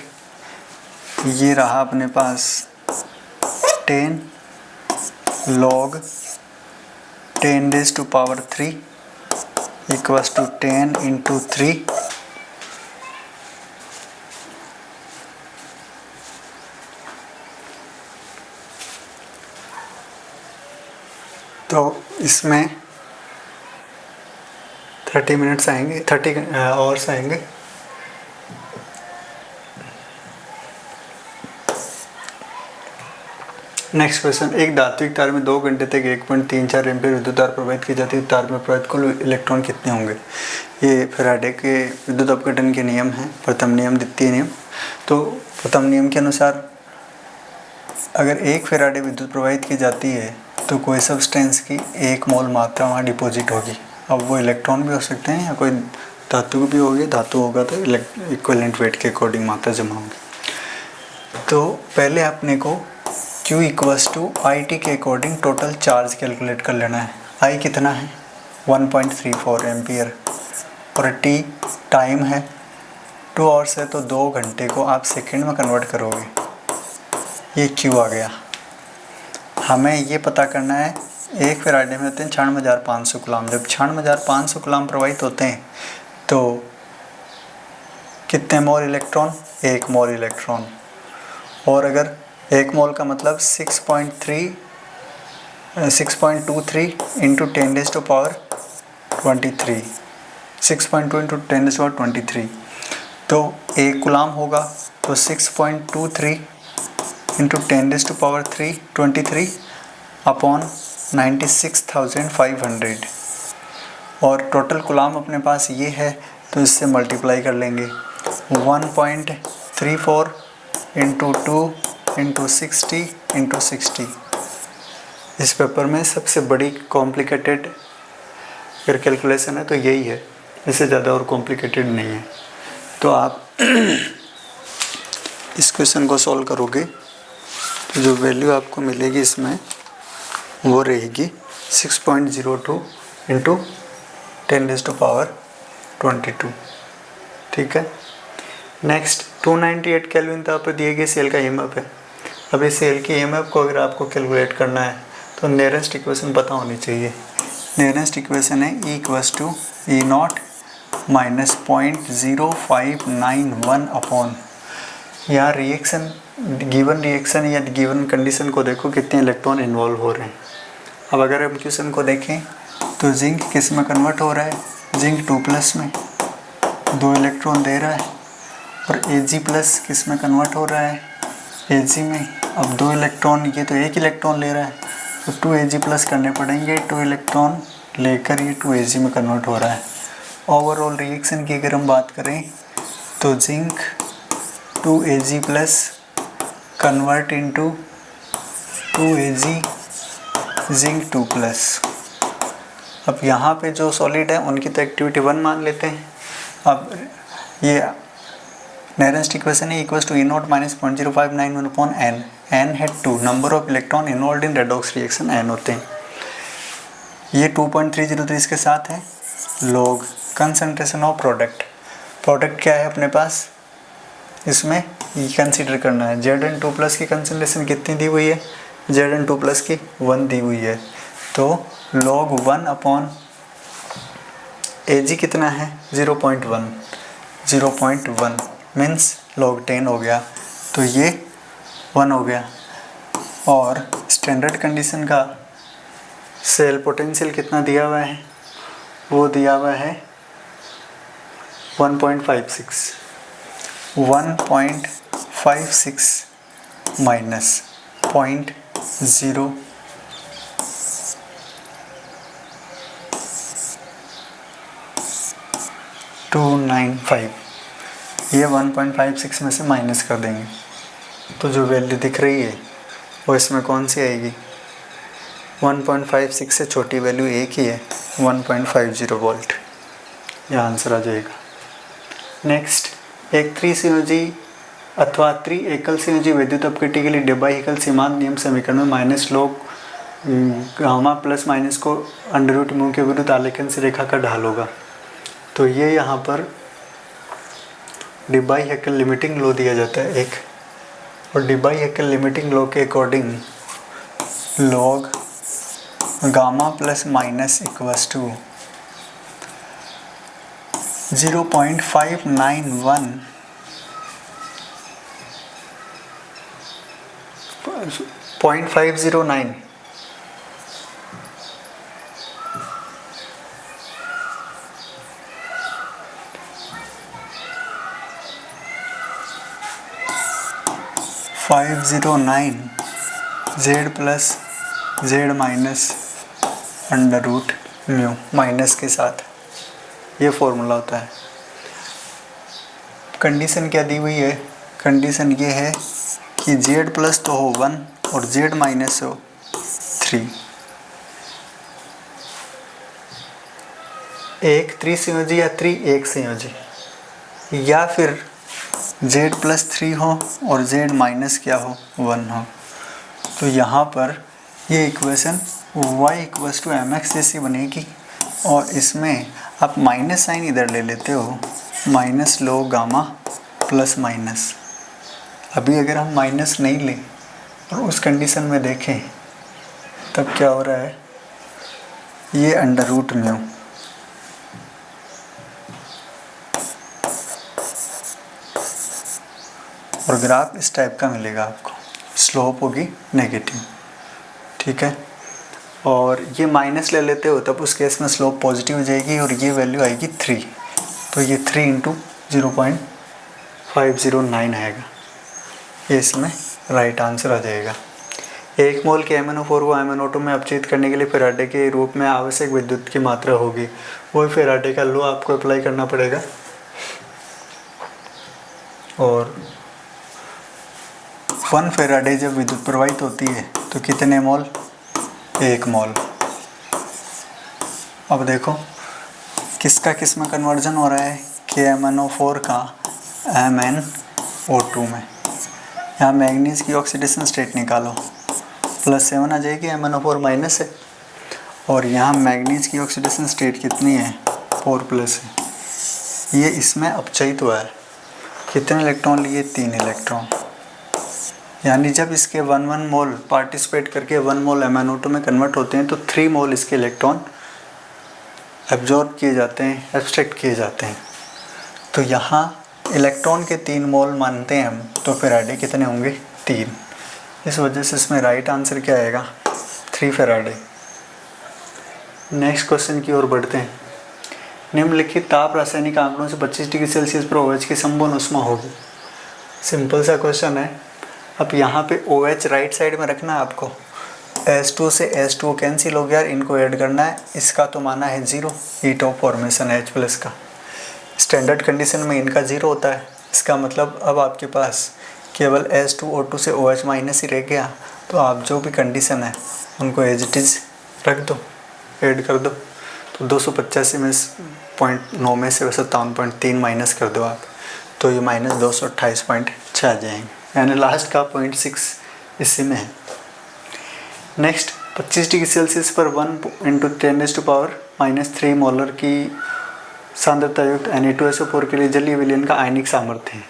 ये रहा अपने पास 10 log 10⁻³ इक्वल्स टू 10 × 3, तो इसमें 30 मिनट्स आएंगे, 30 आवर्स आएंगे। नेक्स्ट क्वेश्चन, एक धात्विक तार में 2 घंटे तक 1.34 एम्पीयर विद्युत धारा प्रवाहित की जाती है, तार में प्रवाहित कुल इलेक्ट्रॉन कितने होंगे। ये फैराडे के विद्युत अपघटन के नियम हैं, प्रथम नियम, द्वितीय नियम। तो प्रथम नियम के अनुसार अगर 1 फैराडे विद्युत प्रवाहित की जाती है तो कोई सब्सटेंस की 1 मोल मात्रा वहाँ डिपॉजिट होगी। अब वो इलेक्ट्रॉन भी हो सकते हैं या कोई धातु भी होगी, धातु होगा तो इक्विवेलेंट वेट के अकॉर्डिंग मात्रा जमा होगी। तो पहले अपने को Q = IT के अकॉर्डिंग टोटल चार्ज कैलकुलेट कर लेना है। I कितना है 1.34 एम्पियर, और T टाइम है 2 आवर्स है, तो 2 घंटे को आप सेकंड में कन्वर्ट करोगे, ये Q आ गया। हमें ये पता करना है 1 फैराडे में होते हैं 96,500 कूलम। जब 96,500 कूलम प्रवाहित होते हैं तो कितने मोल इलेक्ट्रॉन? 1 मोल इलेक्ट्रॉन। और अगर 1 मोल का मतलब 6.23 इंटू 10⁻23, 6.2 इंटू 10⁻23, तो 1 कूलम होगा तो 6.23 इंटू 10⁻23 अपॉन 96,500। और टोटल कूलम अपने पास ये है तो इससे मल्टीप्लाई कर लेंगे। 1.34 इंटू 2 इंटू 60 इंटू 60। इस पेपर में सबसे बड़ी कॉम्प्लिकेटेड अगर कैलकुलेशन है तो यही है, इससे ज़्यादा और कॉम्प्लिकेटेड नहीं है। तो आप इस क्वेश्चन को सॉल्व करोगे तो जो वैल्यू आपको मिलेगी इसमें वो रहेगी 6.02 इंटू 10⁻22। ठीक है। नेक्स्ट 298 केल्विन तो आपको दिए गए सेल का ईएमएफ है। अब इस सेल की ईएमएफ को अगर आपको कैलकुलेट करना है तो नियरेस्ट इक्वेशन पता होनी चाहिए। नियरेस्ट इक्वेशन है E = E0 माइनस 0.0591 अपॉन, यहाँ रिएक्शन गिवन रिएक्शन या गिवन कंडीशन को देखो कितने इलेक्ट्रॉन इन्वॉल्व हो रहे हैं। अब अगर हम क्वेश्चन को देखें तो जिंक किस में कन्वर्ट हो रहा है? जिंक 2+ में 2 इलेक्ट्रॉन दे रहा है। और Ag+ किस में कन्वर्ट हो रहा है? Ag में। अब 2 इलेक्ट्रॉन, ये तो 1 इलेक्ट्रॉन ले रहा है तो 2Ag+ करने पड़ेंगे। 2 इलेक्ट्रॉन लेकर ये 2Ag में कन्वर्ट हो रहा है। ओवरऑल रिएक्शन की अगर हम बात करें तो zinc 2Ag+ convert into 2Ag zinc 2+। अब यहाँ पे जो सॉलिड है उनकी तो एक्टिविटी 1 मान लेते हैं। अब ये नियरेस्ट इक्वेशन है E = E0 minus 0.0591 upon N। N है 2, number of electron involve in redox reaction N होते हैं। ये 2.303 के साथ है। Log concentration of product, product क्या है अपने पास, इसमें ये कंसीडर करना है। Zn2+ की कंसंट्रेशन कितनी दी हुई है? Zn2+ की 1 दी हुई है। तो log 1 अपॉन Ag कितना है? 0.1 मीन्स log 10 हो गया, तो ये 1 हो गया। और स्टैंडर्ड कंडीशन का सेल पोटेंशियल कितना दिया हुआ है? वो दिया हुआ है 1.56 माइनस 0.0295, ये 1.56 में से माइनस कर देंगे तो जो वैल्यू दिख रही है वो इसमें कौन सी आएगी? 1.56 से छोटी वैल्यू एक ही है, 1.50 वोल्ट। यह आंसर आ जाएगा। नेक्स्ट, एक त्रिसंयोजी अथवा एकल संयोजी विद्युत अपघट्य के लिए डिब्बा एकल सीमांत नियम समीकरण में minus log gamma plus minus को अंडर रूट म्यू के विरुद्ध आलेखन से रेखा का ढाल होगा। तो ये यहाँ पर डिब्बा एकल लिमिटिंग लो दिया जाता है एक, और डिब्बा एकल लिमिटिंग लो के according log gamma plus minus equals to 0.591 0.509 509 Z plus Z minus under root mu minus के साथ, ये फॉर्मूला होता है। कंडीशन क्या दी हुई है? कंडीशन ये है कि Z प्लस तो हो 1 और Z माइनस हो 3। एक त्रिसंयोजी या एक संयोजी, या फिर Z प्लस 3 हो और Z माइनस क्या हो 1 हो। तो यहाँ पर ये equation y equals to mx जैसी बनेगी, और इसमें आप माइनस साइन इधर ले लेते हो, minus low gamma plus minus. अभी अगर हम माइनस नहीं लें और उस कंडीशन में देखें तब क्या हो रहा है, ये अंडर रूट म्यू। और ग्राफ इस टाइप का मिलेगा आपको, स्लोप होगी नेगेटिव, ठीक है। और ये माइनस ले लेते हो तब उस केस में स्लोप पॉजिटिव हो जाएगी और ये वैल्यू आएगी 3, तो ये 3 इंटू 0.509 आएगा, ये इसमें राइट आंसर आ जाएगा। 1 मोल के MnO4 को MnO2 में अपचित करने के लिए फैराडे के रूप में आवश्यक विद्युत की मात्रा होगी, वही फैराडे का लॉ आपको अप्लाई करना पड़ेगा। और 1 फैराडे जब विद्युत प्रवाहित होती है तो कितने मोल? 1 मोल। अब देखो किसका किस में कन्वर्जन हो रहा है, KMnO4 का MnO2 में। यहाँ मैग्नीज की ऑक्सीडेशन स्टेट निकालो, +7 आ जाएगी, MnO4 माइनस है, और यहाँ मैग्नीज की ऑक्सीडेशन स्टेट कितनी है? 4+ है। ये इसमें अपचयित हुआ है, कितने इलेक्ट्रॉन लिए? 3 इलेक्ट्रॉन। यानी जब इसके 1 मोल पार्टिसिपेट करके 1 मोल MnO2 में कन्वर्ट होते हैं तो 3 मोल इसके इलेक्ट्रॉन एब्जॉर्ब किए जाते हैं, एब्स्ट्रैक्ट किए जाते हैं। तो यहाँ इलेक्ट्रॉन के 3 मोल मानते हैं हम, तो फैराडे कितने होंगे? 3। इस वजह से इसमें राइट आंसर क्या आएगा? 3 फैराडे। नेक्स्ट क्वेश्चन की ओर बढ़ते हैं। निम्नलिखित ताप रासायनिक आंकड़ों से 25 डिग्री सेल्सियस पर OH की संपूर्ण ऊष्मा होगी। सिंपल सा क्वेश्चन है। अब यहाँ पे OH राइट साइड में रखना है आपको, H2 से H2 कैंसिल हो गया, इनको ऐड करना है। इसका तो माना है 0, हीट ऑफ फॉर्मेशन H+ का। स्टैंडर्ड कंडीशन में इनका 0 होता है, इसका मतलब अब आपके पास केवल H2O2 से OH माइनस ही रह गया। तो आप जो भी कंडीशन है उनको एज इट इज़ रख दो, ऐड कर दो। तो 285 में 0.9 में से 57.3 माइनस कर दो आप, तो ये -228.6 आ जाएंगे, यानी लास्ट का 0.6 इसी में है। नेक्स्ट 25 डिग्री सेल्सियस पर 1 × 10⁻³ मोलर की सांद्रता युक्त Na2SO4 के लिए जलीय विलयन का आयनिक सामर्थ्य है।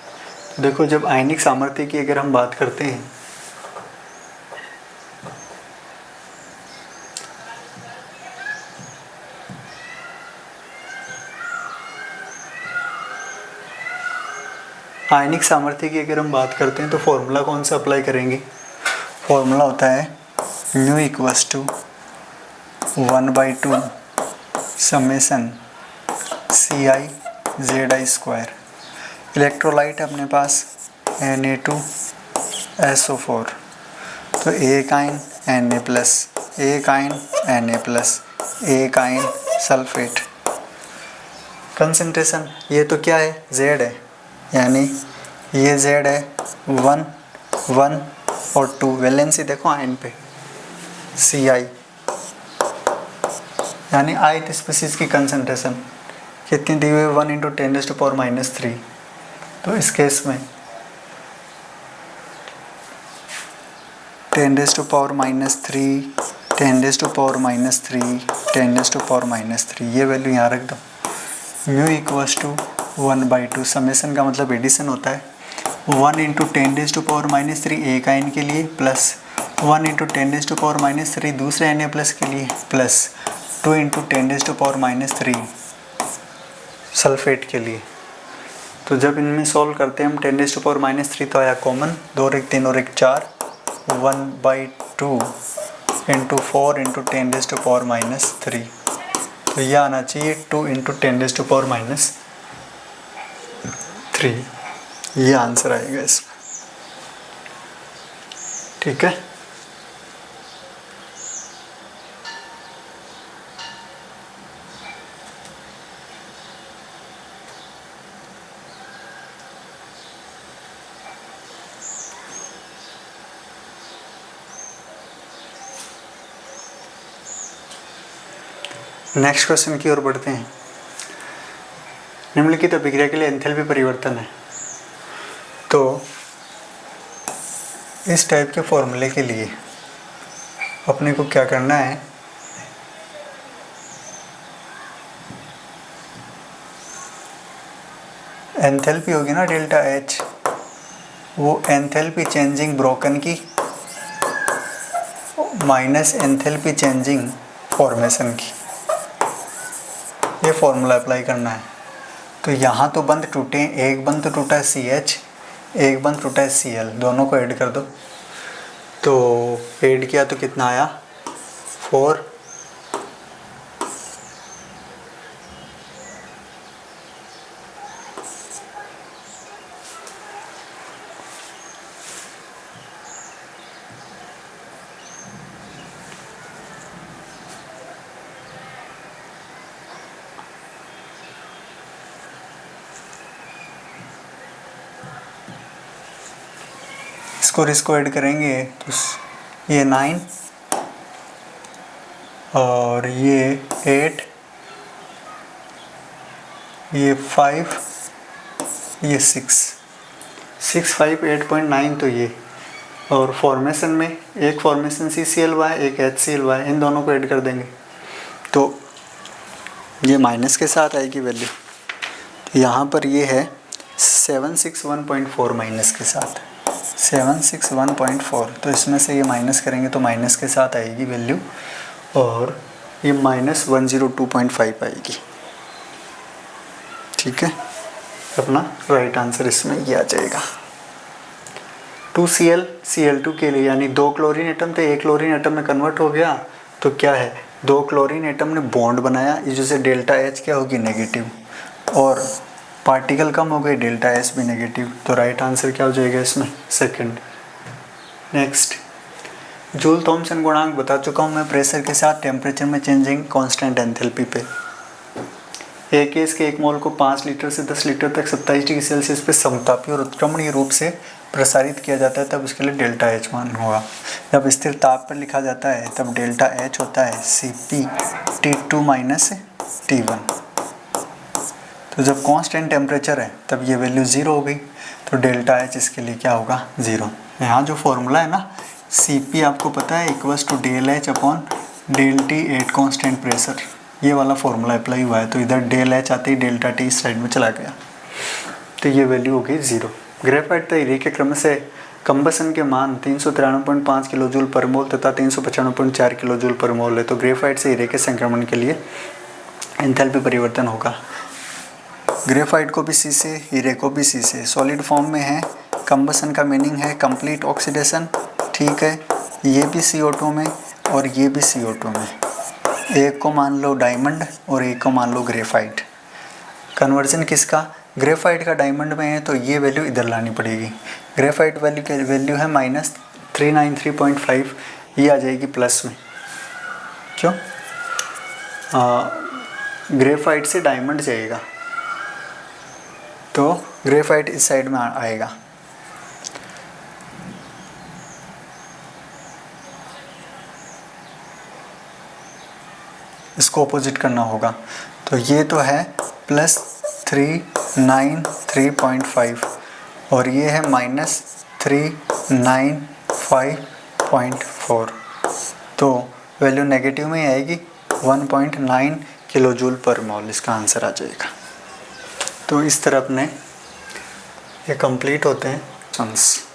तो देखो जब आयनिक सामर्थ्य की अगर हम बात करते हैं, आयनिक सामर्थ्य की अगर हम बात करते हैं तो फॉर्मूला कौन सा अप्लाई करेंगे? फॉर्मूला होता है μ = 1/2 समेसन CiZi²। इलेक्ट्रोलाइट अपने पास Na2SO4, तो एक आयन Na+, एक आयन Na+, एक आयन सल्फेट। कंसंट्रेशन ये तो क्या है? Z है, यानी ये Z है 1, 1 और 2। वैलेंसी देखो आयन पे Ci, यानी ith स्पीसीज की कंसंट्रेशन कितनी दी हुई है? 1 × 10⁻³ तो इस केस में 10⁻³ 10⁻³ 10⁻³ ये वैल्यू यहाँ रख दो। μ = 1/2 समेसन का मतलब एडिशन होता है। 1 × 10⁻³ एक आयन के लिए, प्लस 1 × 10⁻³ दूसरे Na+ के लिए, प्लस 2 × 10⁻³ सल्फेट के लिए। तो जब इनमें सॉल्व करते हैं हम 10⁻³ तो आया कॉमन, 2 और 1 3 और 1 4, 1/2 × 4 × 10⁻³ तो यह आना चाहिए 2 × 10⁻³ ये आंसर आएगा इसमें, ठीक है। नेक्स्ट क्वेश्चन की ओर बढ़ते हैं। निम्नलिखित अभिक्रिया के लिए एंथैल्पी परिवर्तन है। तो इस टाइप के फॉर्मूले के लिए अपने को क्या करना है, एंथैल्पी होगी ना ΔH, वो एंथैल्पी चेंजिंग ब्रोकन की माइनस एंथैल्पी चेंजिंग फॉर्मेशन की। ये फॉर्मूला अप्लाई करना है। तो यहाँ तो बंद टूटे, एक बंद तो टूटा है CH, एक बंद टूटा है Cl, दोनों को ऐड कर दो। तो ऐड किया तो कितना आया 4। इसको ऐड करेंगे तो ये 9 और ये 8, ये 5, ये 6 5 8.9। तो ये और फॉर्मेशन में एक फॉर्मेशन CCl एक HCl, इन दोनों को ऐड कर देंगे तो ये माइनस के साथ आएगी वैल्यू। तो यहाँ पर ये है 761.4 माइनस के साथ 761.4। तो इसमें से ये माइनस करेंगे तो माइनस के साथ आएगी वैल्यू और ये -102.5 आएगी। ठीक है, अपना राइट आंसर इसमें ये आ जाएगा। 2Cl Cl2 के लिए यानी 2 क्लोरीन एटम थे, 1 क्लोरीन एटम में कन्वर्ट हो गया। तो क्या है 2 क्लोरीन एटम ने बॉन्ड बनाया, इस वजह से डेल्टा H क्या होगी नेगेटिव, और पार्टिकल कम हो गए डेल्टा S भी नेगेटिव। तो राइट आंसर क्या हो जाएगा इसमें सेकंड। नेक्स्ट, जूल थॉमसन गुणांक बता चुका हूँ मैं प्रेशर के साथ टेम्परेचर में चेंजिंग कांस्टेंट एंथैल्पी पे। एक केस के 1 मोल को 5 लीटर से 10 लीटर तक 27 डिग्री सेल्सियस पे समतापी और उत्क्रमणीय रूप से प्रसारित किया जाता है, तब उसके लिए डेल्टा H मान होगा। जब स्थिर ताप पर लिखा जाता है तब डेल्टा H होता है Cp T2 माइनस T1। तो जब कांस्टेंट टेम्परेचर है तब ये वैल्यू 0 हो गई, तो डेल्टा H इसके लिए क्या होगा 0। यहाँ जो फॉर्मूला है ना Cp आपको पता है equals to del H upon del T at constant pressure, ये वाला फॉर्मूला अप्लाई हुआ है। तो इधर डेल H आते ही डेल्टा T इस साइड में चला गया, तो ये वैल्यू हो गई 0। ग्रेफाइट तैयारी के क्रम से कंबसन के मान 393.5 किलोजूल पर मोल तथा 395.4 किलोजूल पर मोल है। तो ग्रेफाइट से हीरे के संक्रमण के लिए एंथैल्पी परिवर्तन होगा। ग्रेफाइट को भी C से, हीरे को भी C से, सॉलिड फॉर्म में है। कंबसन का मीनिंग है कंप्लीट ऑक्सीडेशन। ठीक है, ये भी CO2 में और ये भी CO2 में। एक को मान लो डायमंड और एक को मान लो ग्रेफाइट। कन्वर्जन किसका, ग्रेफाइट का डायमंड में है तो ये वैल्यू इधर लानी पड़ेगी। ग्रेफाइट वैल्यू है -393.5, ये आ जाएगी प्लस में। क्यों, ग्रेफाइट से डायमंड जाएगा तो ग्रेफाइट इस साइड में आएगा। इसको अपोजिट करना होगा। तो ये तो है +393.5 और ये है -395.4। तो वैल्यू नेगेटिव में ही आएगी, 1.9 किलोजूल पर मोल इसका आंसर आ जाएगा। तो इस तरह अपने ये कंप्लीट होते हैं क्वेश्चंस।